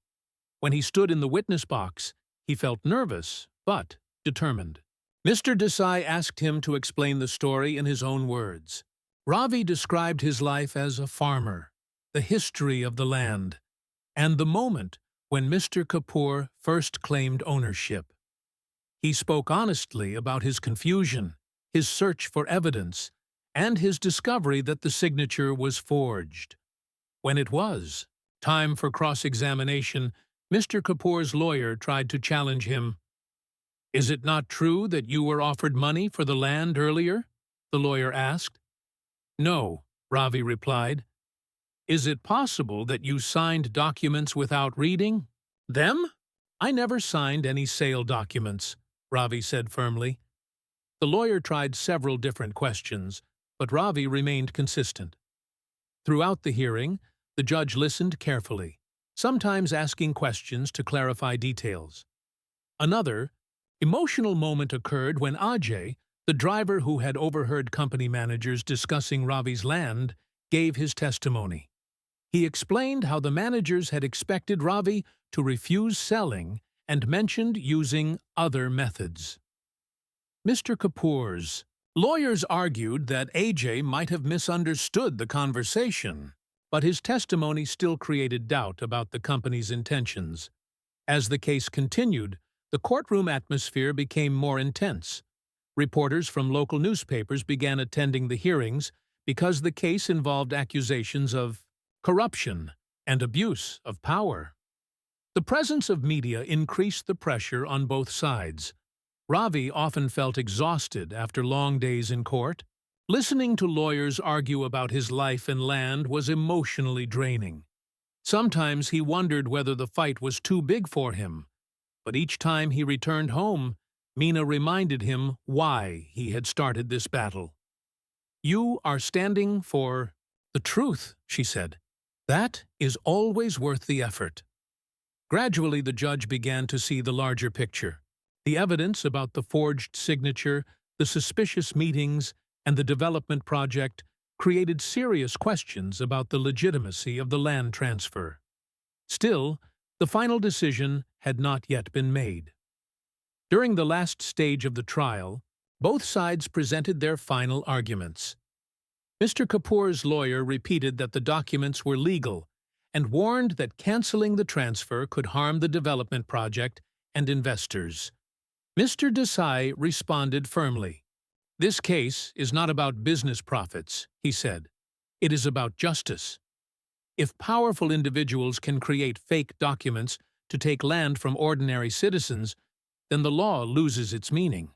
When he stood in the witness box, he felt nervous, but determined. Mr. Desai asked him to explain the story in his own words. Ravi described his life as a farmer, the history of the land, and the moment when Mr. Kapoor first claimed ownership. He spoke honestly about his confusion, his search for evidence, and his discovery that the signature was forged. When it was time for cross-examination, Mr. Kapoor's lawyer tried to challenge him. "Is it not true that you were offered money for the land earlier?" the lawyer asked. "No," Ravi replied. "Is it possible that you signed documents without reading them?" "I never signed any sale documents," Ravi said firmly. The lawyer tried several different questions, but Ravi remained consistent. Throughout the hearing, the judge listened carefully, sometimes asking questions to clarify details. Another emotional moment occurred when Ajay, the driver who had overheard company managers discussing Ravi's land, gave his testimony. He explained how the managers had expected Ravi to refuse selling and mentioned using other methods. Mr. Kapoor's lawyers argued that Ajay might have misunderstood the conversation, but his testimony still created doubt about the company's intentions. As the case continued, the courtroom atmosphere became more intense. Reporters from local newspapers began attending the hearings because the case involved accusations of corruption and abuse of power. The presence of media increased the pressure on both sides. Ravi often felt exhausted after long days in court. Listening to lawyers argue about his life and land was emotionally draining. Sometimes he wondered whether the fight was too big for him, but each time he returned home, Meena reminded him why he had started this battle. "You are standing for the truth," she said. "That is always worth the effort." Gradually, the judge began to see the larger picture. The evidence about the forged signature, the suspicious meetings, and the development project created serious questions about the legitimacy of the land transfer. Still, the final decision had not yet been made. During the last stage of the trial, both sides presented their final arguments. Mr. Kapoor's lawyer repeated that the documents were legal and warned that canceling the transfer could harm the development project and investors. Mr. Desai responded firmly. "This case is not about business profits," he said. "It is about justice. If powerful individuals can create fake documents to take land from ordinary citizens, then the law loses its meaning."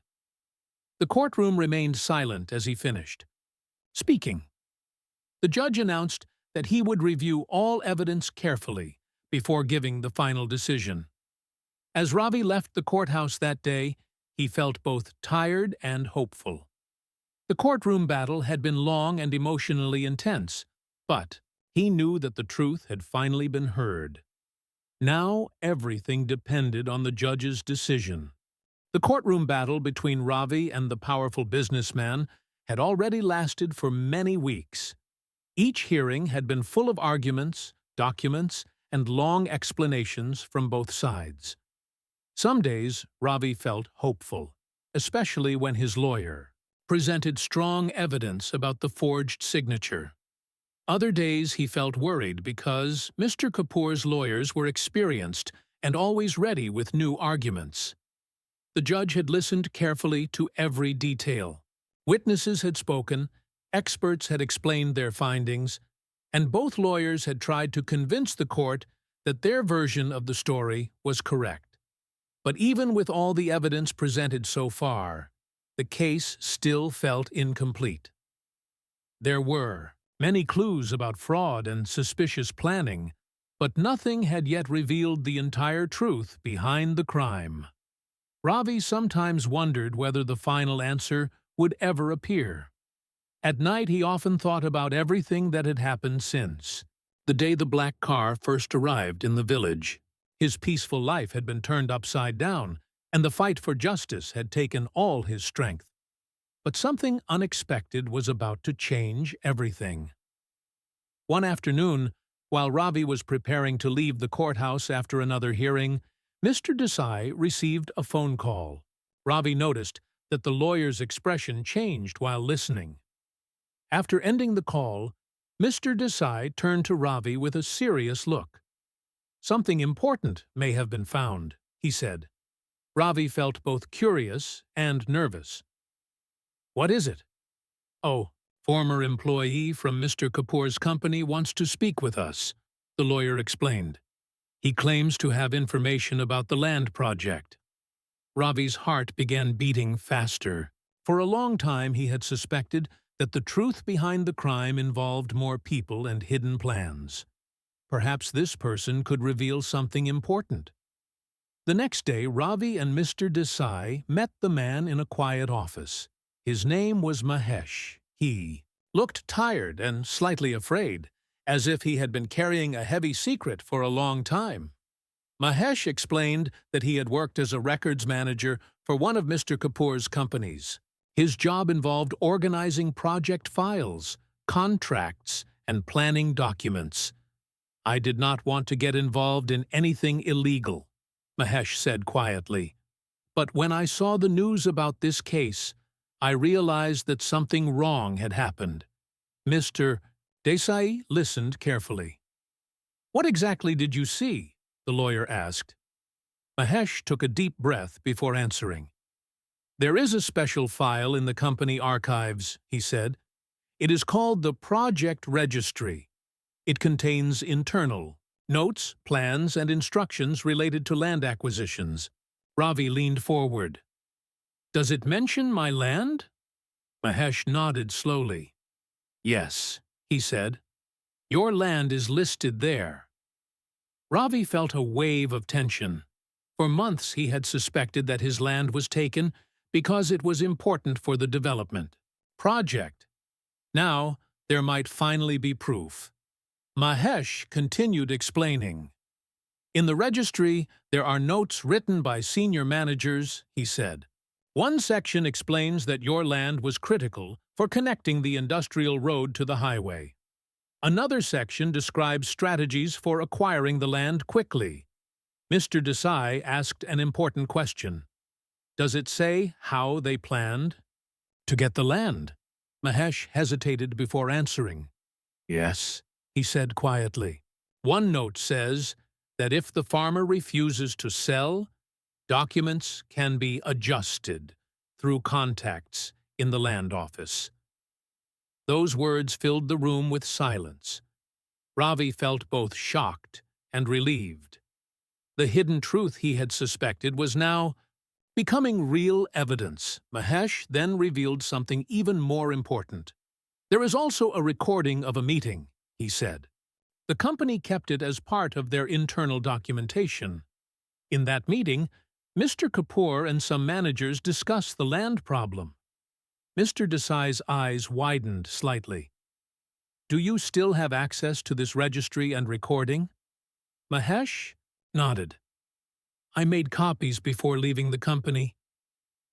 The courtroom remained silent as he finished. Speaking, the judge announced that he would review all evidence carefully before giving the final decision. As Ravi left the courthouse that day, he felt both tired and hopeful. The courtroom battle had been long and emotionally intense, but he knew that the truth had finally been heard. Now everything depended on the judge's decision. The courtroom battle between Ravi and the powerful businessman had already lasted for many weeks. Each hearing had been full of arguments, documents, and long explanations from both sides. Some days Ravi felt hopeful, especially when his lawyer presented strong evidence about the forged signature. Other days he felt worried because Mr. Kapoor's lawyers were experienced and always ready with new arguments. The judge had listened carefully to every detail. Witnesses had spoken, experts had explained their findings, and both lawyers had tried to convince the court that their version of the story was correct. But even with all the evidence presented so far, the case still felt incomplete. There were many clues about fraud and suspicious planning, but nothing had yet revealed the entire truth behind the crime. Ravi sometimes wondered whether the final answer would ever appear. At night he often thought about everything that had happened since the day the black car first arrived in the village. His peaceful life had been turned upside down, and the fight for justice had taken all his strength. But something unexpected was about to change everything. One afternoon, while Ravi was preparing to leave the courthouse after another hearing, Mr. Desai received a phone call. Ravi noticed that the lawyer's expression changed while listening. After ending the call, Mr. Desai turned to Ravi with a serious look. "Something important may have been found," he said. Ravi felt both curious and nervous. "What is it?" "Oh, former employee from Mr. Kapoor's company wants to speak with us," the lawyer explained. "He claims to have information about the land project." Ravi's heart began beating faster. For a long time he had suspected that the truth behind the crime involved more people and hidden plans. Perhaps this person could reveal something important. The next day, Ravi and Mr. Desai met the man in a quiet office. His name was Mahesh. He looked tired and slightly afraid, as if he had been carrying a heavy secret for a long time. Mahesh explained that he had worked as a records manager for one of Mr. Kapoor's companies. His job involved organizing project files, contracts, and planning documents. "I did not want to get involved in anything illegal," Mahesh said quietly. "But when I saw the news about this case, I realized that something wrong had happened." Mr. Desai listened carefully. "What exactly did you see?" the lawyer asked. Mahesh took a deep breath before answering. "There is a special file in the company archives," he said. "It is called the Project Registry. It contains internal notes, plans, and instructions related to land acquisitions." Ravi leaned forward. "Does it mention my land?" Mahesh nodded slowly. "Yes," he said. "Your land is listed there." Ravi felt a wave of tension. For months he had suspected that his land was taken because it was important for the development project. Now there might finally be proof. Mahesh continued explaining. "In the registry, there are notes written by senior managers," he said. "One section explains that your land was critical for connecting the industrial road to the highway. Another section describes strategies for acquiring the land quickly." Mr. Desai asked an important question. "Does it say how they planned to get the land?" Mahesh hesitated before answering. "Yes," he said quietly. "One note says that if the farmer refuses to sell, documents can be adjusted through contacts in the land office." Those words filled the room with silence. Ravi felt both shocked and relieved. The hidden truth he had suspected was now becoming real evidence. Mahesh then revealed something even more important. "There is also a recording of a meeting," he said. "The company kept it as part of their internal documentation. In that meeting, Mr. Kapoor and some managers discussed the land problem." Mr. Desai's eyes widened slightly. "Do you still have access to this registry and recording?" Mahesh nodded. I made copies before leaving the company.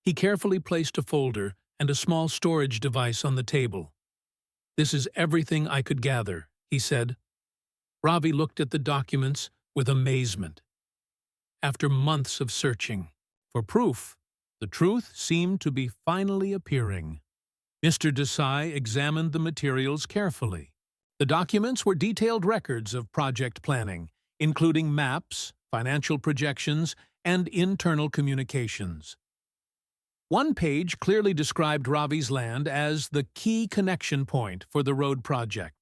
He carefully placed a folder and a small storage device on the table. This is everything I could gather, he said. Ravi looked at the documents with amazement. After months of searching for proof, the truth seemed to be finally appearing. Mr. Desai examined the materials carefully. The documents were detailed records of project planning, including maps, financial projections, and internal communications. One page clearly described Ravi's land as the key connection point for the road project.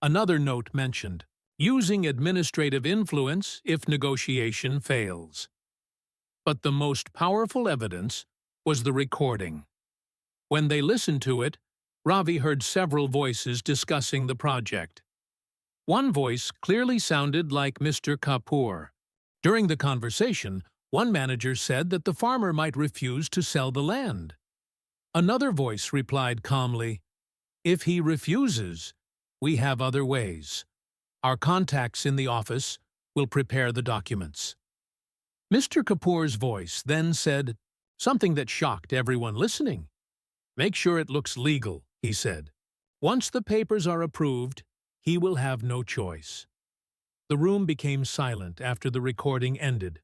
Another note mentioned, using administrative influence if negotiation fails. But the most powerful evidence was the recording. When they listened to it, Ravi heard several voices discussing the project. One voice clearly sounded like Mr. Kapoor. During the conversation, one manager said that the farmer might refuse to sell the land. Another voice replied calmly, "If he refuses, we have other ways. Our contacts in the office will prepare the documents." Mr. Kapoor's voice then said something that shocked everyone listening. "Make sure it looks legal," he said. "Once the papers are approved, he will have no choice." The room became silent after the recording ended.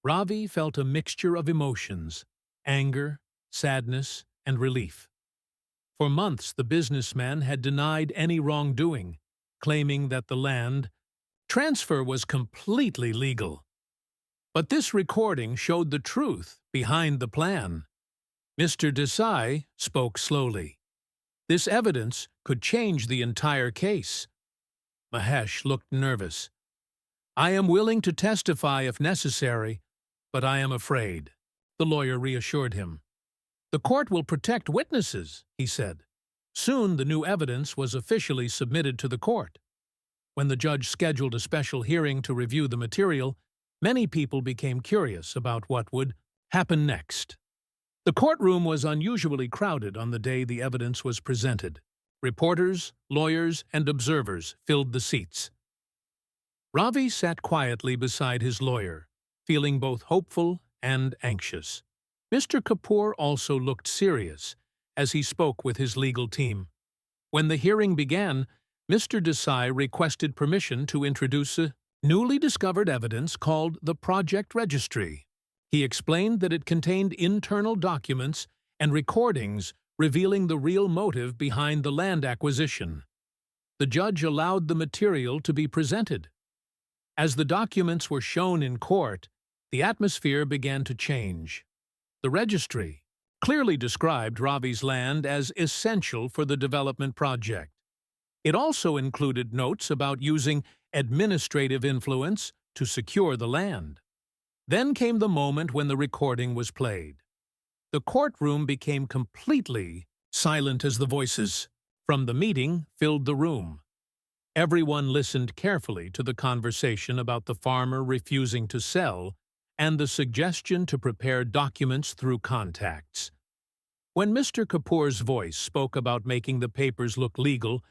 Ravi felt a mixture of emotions, anger, sadness, and relief. For months, the businessman had denied any wrongdoing, claiming that the land transfer was completely legal. But this recording showed the truth behind the plan. Mr. Desai spoke slowly. This evidence could change the entire case. Mahesh looked nervous. "I am willing to testify if necessary, but I am afraid," the lawyer reassured him. "The court will protect witnesses," he said. Soon the new evidence was officially submitted to the court. When the judge scheduled a special hearing to review the material, many people became curious about what would happen next. The courtroom was unusually crowded on the day the evidence was presented. Reporters, lawyers, and observers filled the seats. Ravi sat quietly beside his lawyer, feeling both hopeful and anxious. Mr. Kapoor also looked serious as he spoke with his legal team. When the hearing began, Mr. Desai requested permission to introduce a newly discovered evidence called the Project Registry. He explained that it contained internal documents and recordings revealing the real motive behind the land acquisition. The judge allowed the material to be presented. As the documents were shown in court, the atmosphere began to change. The registry clearly described Ravi's land as essential for the development project. It also included notes about using administrative influence to secure the land. Then came the moment when the recording was played. The courtroom became completely silent as the voices from the meeting filled the room. Everyone listened carefully to the conversation about the farmer refusing to sell and the suggestion to prepare documents through contacts. When Mr. Kapoor's voice spoke about making the papers look legal,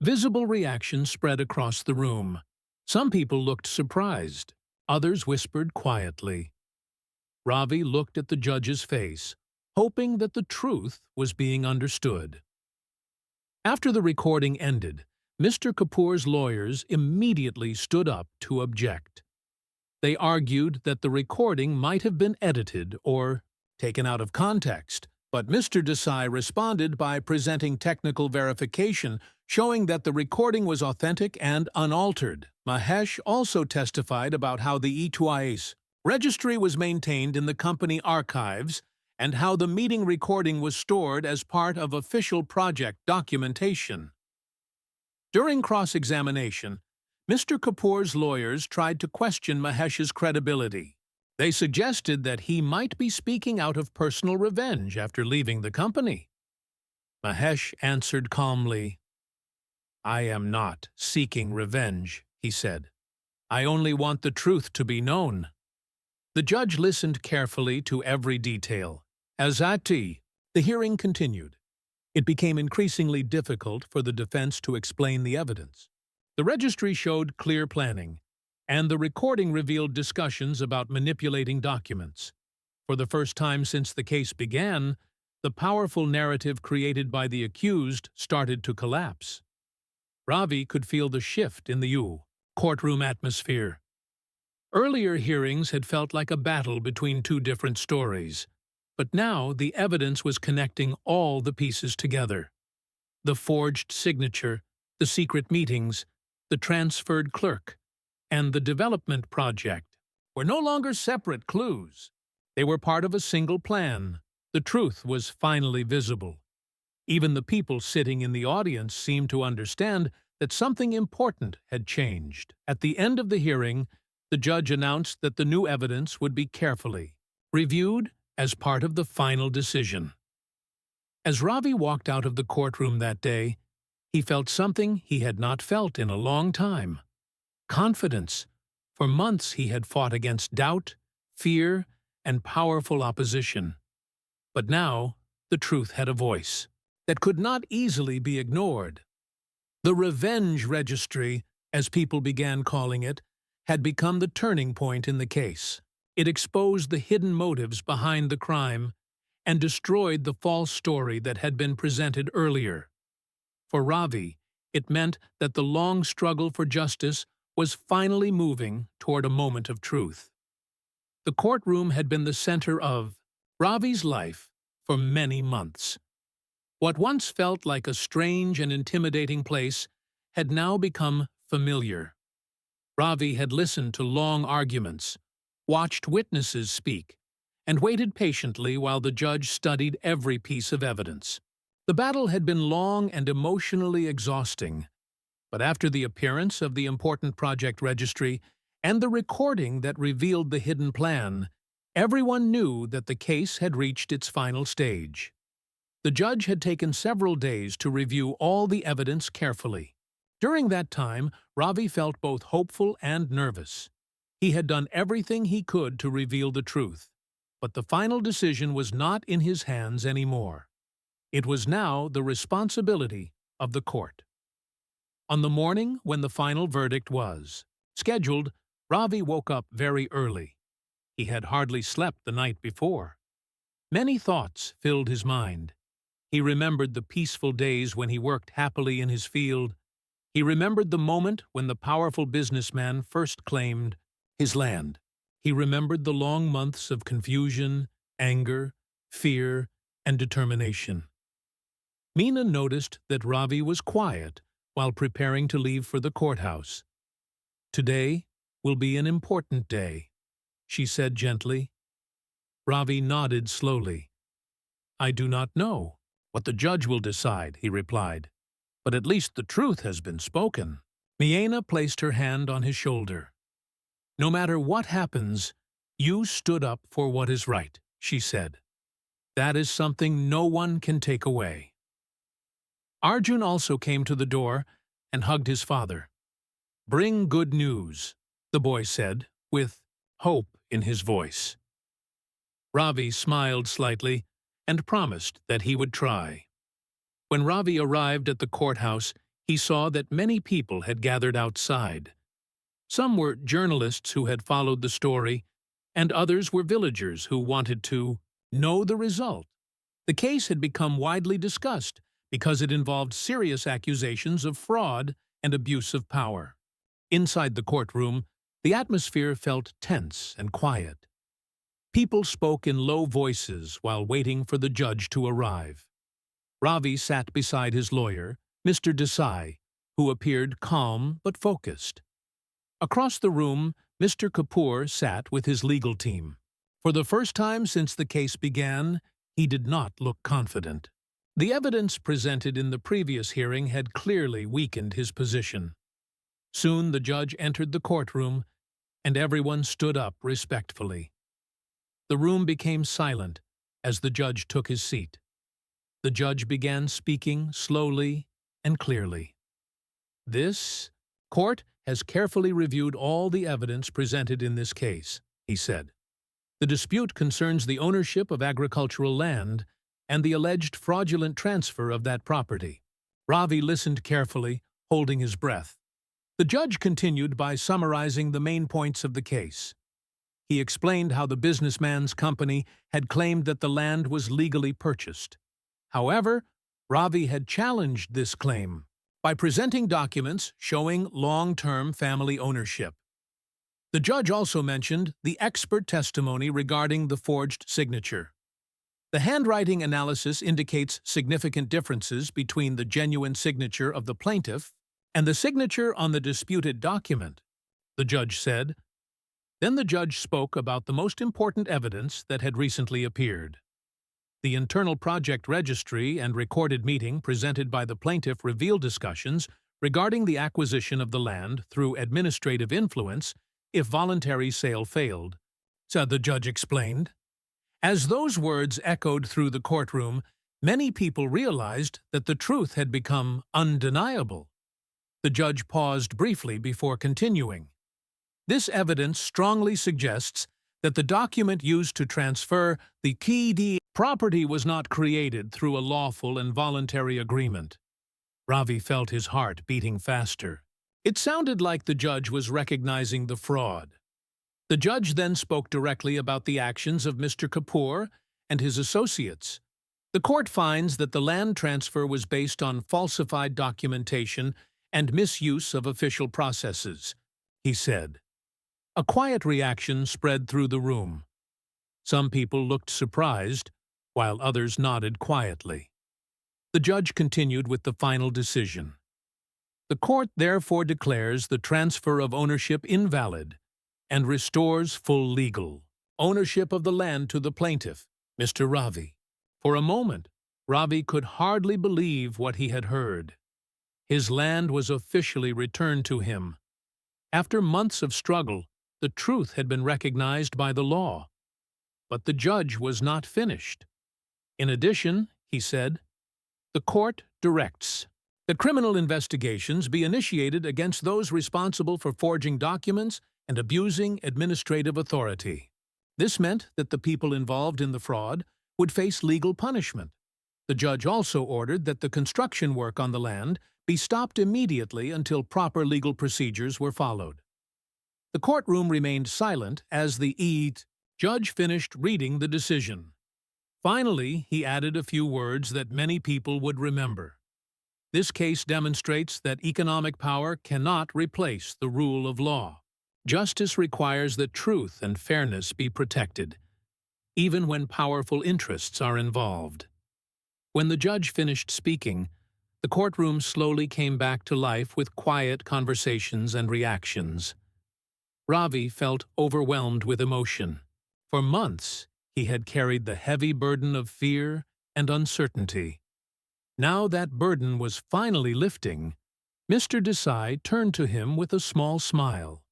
visible reaction spread across the room. Some people looked surprised. Others whispered quietly. Ravi looked at the judge's face, hoping that the truth was being understood. After the recording ended, Mr. Kapoor's lawyers immediately stood up to object. They argued that the recording might have been edited or taken out of context, but Mr. Desai responded by presenting technical verification showing that the recording was authentic and unaltered. Mahesh also testified about how the E2IA's registry was maintained in the company archives and how the meeting recording was stored as part of official project documentation. During cross-examination, Mr. Kapoor's lawyers tried to question Mahesh's credibility. They suggested that he might be speaking out of personal revenge after leaving the company. Mahesh answered calmly, "I am not seeking revenge," he said. "I only want the truth to be known." The judge listened carefully to every detail. The hearing continued. It became increasingly difficult for the defense to explain the evidence. The registry showed clear planning, and the recording revealed discussions about manipulating documents. For the first time since the case began, the powerful narrative created by the accused started to collapse. Ravi could feel the shift in the courtroom atmosphere. Earlier hearings had felt like a battle between two different stories, but now the evidence was connecting all the pieces together. The forged signature, the secret meetings, the transferred clerk, and the development project were no longer separate clues. They were part of a single plan. The truth was finally visible. Even the people sitting in the audience seemed to understand that something important had changed. At the end of the hearing, the judge announced that the new evidence would be carefully reviewed as part of the final decision. As Ravi walked out of the courtroom that day, he felt something he had not felt in a long time: confidence. For months he had fought against doubt, fear, and powerful opposition. But now, the truth had a voice that could not easily be ignored. The revenge registry, as people began calling it, had become the turning point in the case. It exposed the hidden motives behind the crime and destroyed the false story that had been presented earlier. For Ravi, it meant that the long struggle for justice was finally moving toward a moment of truth. The courtroom had been the center of Ravi's life for many months. What once felt like a strange and intimidating place had now become familiar. Ravi had listened to long arguments, watched witnesses speak, and waited patiently while the judge studied every piece of evidence. The battle had been long and emotionally exhausting, but after the appearance of the important project registry and the recording that revealed the hidden plan, everyone knew that the case had reached its final stage. The judge had taken several days to review all the evidence carefully. During that time, Ravi felt both hopeful and nervous. He had done everything he could to reveal the truth, but the final decision was not in his hands anymore. It was now the responsibility of the court. On the morning when the final verdict was scheduled, Ravi woke up very early. He had hardly slept the night before. Many thoughts filled his mind. He remembered the peaceful days when he worked happily in his field. He remembered the moment when the powerful businessman first claimed his land. He remembered the long months of confusion, anger, fear, and determination. Meena noticed that Ravi was quiet while preparing to leave for the courthouse. "Today will be an important day," she said gently. Ravi nodded slowly. "I do not know what the judge will decide," he replied, "but at least the truth has been spoken." Meena placed her hand on his shoulder. "No matter what happens, you stood up for what is right," she said. "That is something no one can take away." Arjun also came to the door and hugged his father. "Bring good news," the boy said, with hope in his voice. Ravi smiled slightly and promised that he would try. When Ravi arrived at the courthouse, he saw that many people had gathered outside. Some were journalists who had followed the story, and others were villagers who wanted to know the result. The case had become widely discussed because it involved serious accusations of fraud and abuse of power. Inside the courtroom, the atmosphere felt tense and quiet. People spoke in low voices while waiting for the judge to arrive. Ravi sat beside his lawyer, Mr. Desai, who appeared calm but focused. Across the room, Mr. Kapoor sat with his legal team. For the first time since the case began, he did not look confident. The evidence presented in the previous hearing had clearly weakened his position. Soon the judge entered the courtroom, and everyone stood up respectfully. The room became silent as the judge took his seat. The judge began speaking slowly and clearly. "This court has carefully reviewed all the evidence presented in this case," he said. "The dispute concerns the ownership of agricultural land and the alleged fraudulent transfer of that property." Ravi listened carefully, holding his breath. The judge continued by summarizing the main points of the case. He explained how the businessman's company had claimed that the land was legally purchased. However, Ravi had challenged this claim by presenting documents showing long-term family ownership. The judge also mentioned the expert testimony regarding the forged signature. The handwriting analysis indicates significant differences between the genuine signature of the plaintiff and the signature on the disputed document, the judge said. Then the judge spoke about the most important evidence that had recently appeared. The internal project registry and recorded meeting presented by the plaintiff revealed discussions regarding the acquisition of the land through administrative influence if voluntary sale failed, so the judge explained. As those words echoed through the courtroom, many people realized that the truth had become undeniable. The judge paused briefly before continuing. This evidence strongly suggests that the document used to transfer the key property was not created through a lawful and voluntary agreement. Ravi felt his heart beating faster. It sounded like the judge was recognizing the fraud. The judge then spoke directly about the actions of Mr. Kapoor and his associates. The court finds that the land transfer was based on falsified documentation and misuse of official processes, he said. A quiet reaction spread through the room. Some people looked surprised, while others nodded quietly. The judge continued with the final decision. The court therefore declares the transfer of ownership invalid and restores full legal ownership of the land to the plaintiff, Mr. Ravi. For a moment, Ravi could hardly believe what he had heard. His land was officially returned to him. After months of struggle, the truth had been recognized by the law. But the judge was not finished. In addition, he said, the court directs that criminal investigations be initiated against those responsible for forging documents and abusing administrative authority. This meant that the people involved in the fraud would face legal punishment. The judge also ordered that the construction work on the land be stopped immediately until proper legal procedures were followed. The courtroom remained silent as the judge finished reading the decision. Finally, he added a few words that many people would remember. This case demonstrates that economic power cannot replace the rule of law. Justice requires that truth and fairness be protected, even when powerful interests are involved. When the judge finished speaking, the courtroom slowly came back to life with quiet conversations and reactions. Ravi felt overwhelmed with emotion. For months, he had carried the heavy burden of fear and uncertainty. Now that burden was finally lifting. Mr. Desai turned to him with a small smile.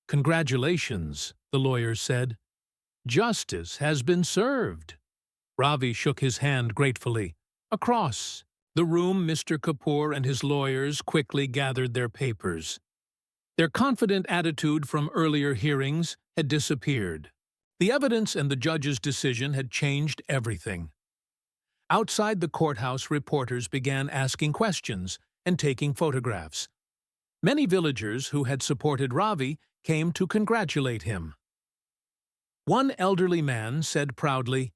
"Congratulations," the lawyer said. "Justice has been served." Ravi shook his hand gratefully. Across the room, Mr. Kapoor and his lawyers quickly gathered their papers. Their confident attitude from earlier hearings had disappeared. The evidence and the judge's decision had changed everything. Outside the courthouse, reporters began asking questions and taking photographs. Many villagers who had supported Ravi came to congratulate him. One elderly man said proudly,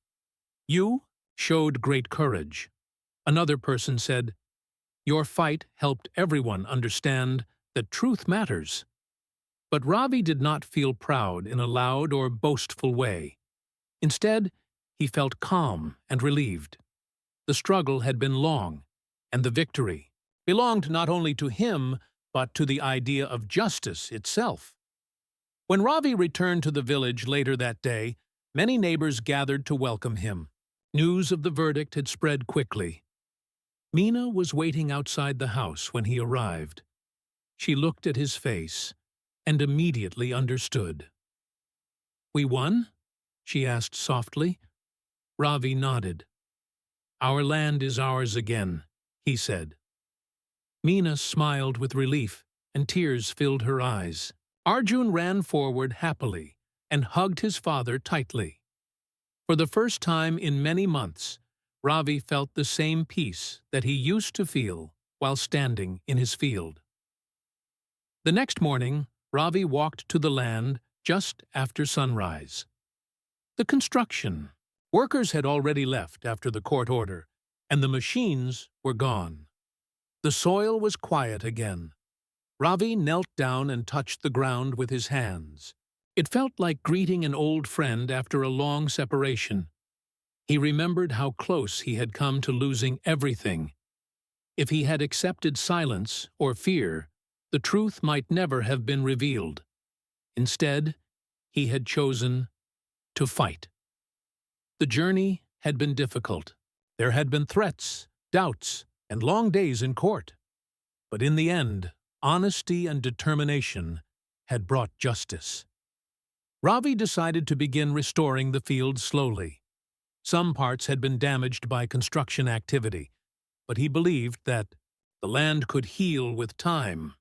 "You showed great courage." Another person said, "Your fight helped everyone understand that truth matters." But Ravi did not feel proud in a loud or boastful way. Instead, he felt calm and relieved. The struggle had been long, and the victory belonged not only to him, but to the idea of justice itself. When Ravi returned to the village later that day, many neighbors gathered to welcome him. News of the verdict had spread quickly. Meena was waiting outside the house when he arrived. She looked at his face and immediately understood. "We won?" she asked softly. Ravi nodded. "Our land is ours again," he said. Meena smiled with relief, and tears filled her eyes. Arjun ran forward happily and hugged his father tightly. For the first time in many months, Ravi felt the same peace that he used to feel while standing in his field. The next morning, Ravi walked to the land just after sunrise. The construction. Workers had already left after the court order, and the machines were gone. The soil was quiet again. Ravi knelt down and touched the ground with his hands. It felt like greeting an old friend after a long separation. He remembered how close he had come to losing everything. If he had accepted silence or fear, the truth might never have been revealed. Instead, he had chosen to fight. The journey had been difficult. There had been threats, doubts, and long days in court. But in the end, honesty and determination had brought justice. Ravi decided to begin restoring the field slowly. Some parts had been damaged by construction activity, but he believed that the land could heal with time.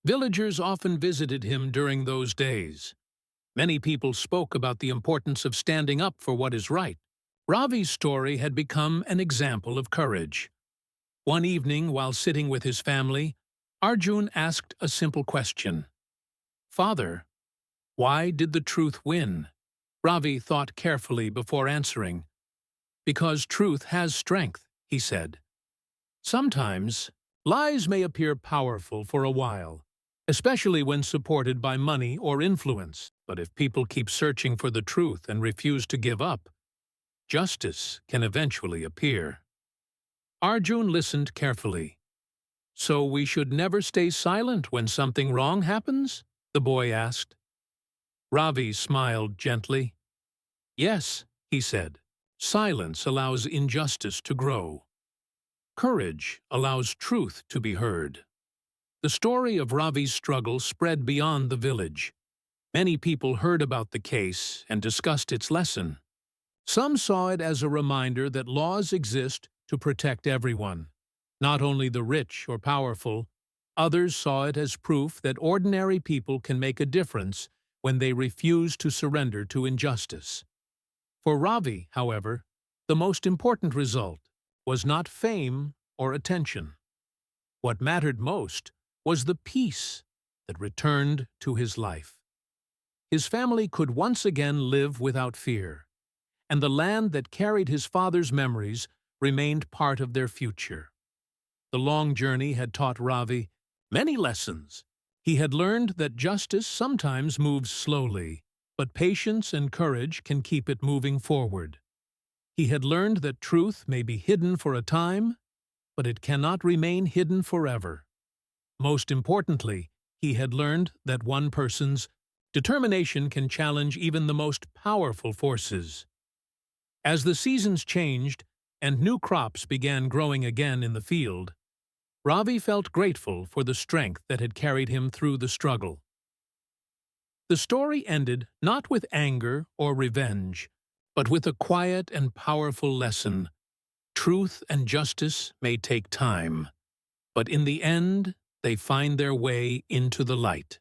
Villagers often visited him during those days. Many people spoke about the importance of standing up for what is right. Ravi's story had become an example of courage. One evening, while sitting with his family, Arjun asked a simple question. "Father, why did the truth win?" Ravi thought carefully before answering. "Because truth has strength," he said. Sometimes, lies may appear powerful for a while, especially when supported by money or influence. But if people keep searching for the truth and refuse to give up, justice can eventually appear. Arjun listened carefully. "So we should never stay silent when something wrong happens?" the boy asked. Ravi smiled gently. "Yes," he said. "Silence allows injustice to grow. Courage allows truth to be heard." The story of Ravi's struggle spread beyond the village. Many people heard about the case and discussed its lesson. Some saw it as a reminder that laws exist to protect everyone, not only the rich or powerful. Others saw it as proof that ordinary people can make a difference when they refuse to surrender to injustice. For Ravi, however, the most important result was not fame or attention. What mattered most was the peace that returned to his life. His family could once again live without fear, and the land that carried his father's memories remained part of their future. The long journey had taught Ravi many lessons. He had learned that justice sometimes moves slowly, but patience and courage can keep it moving forward. He had learned that truth may be hidden for a time, but it cannot remain hidden forever. Most importantly, he had learned that one person's determination can challenge even the most powerful forces. As the seasons changed and new crops began growing again in the field, Ravi felt grateful for the strength that had carried him through the struggle. The story ended not with anger or revenge, but with a quiet and powerful lesson. Truth and justice may take time, but in the end, they find their way into the light.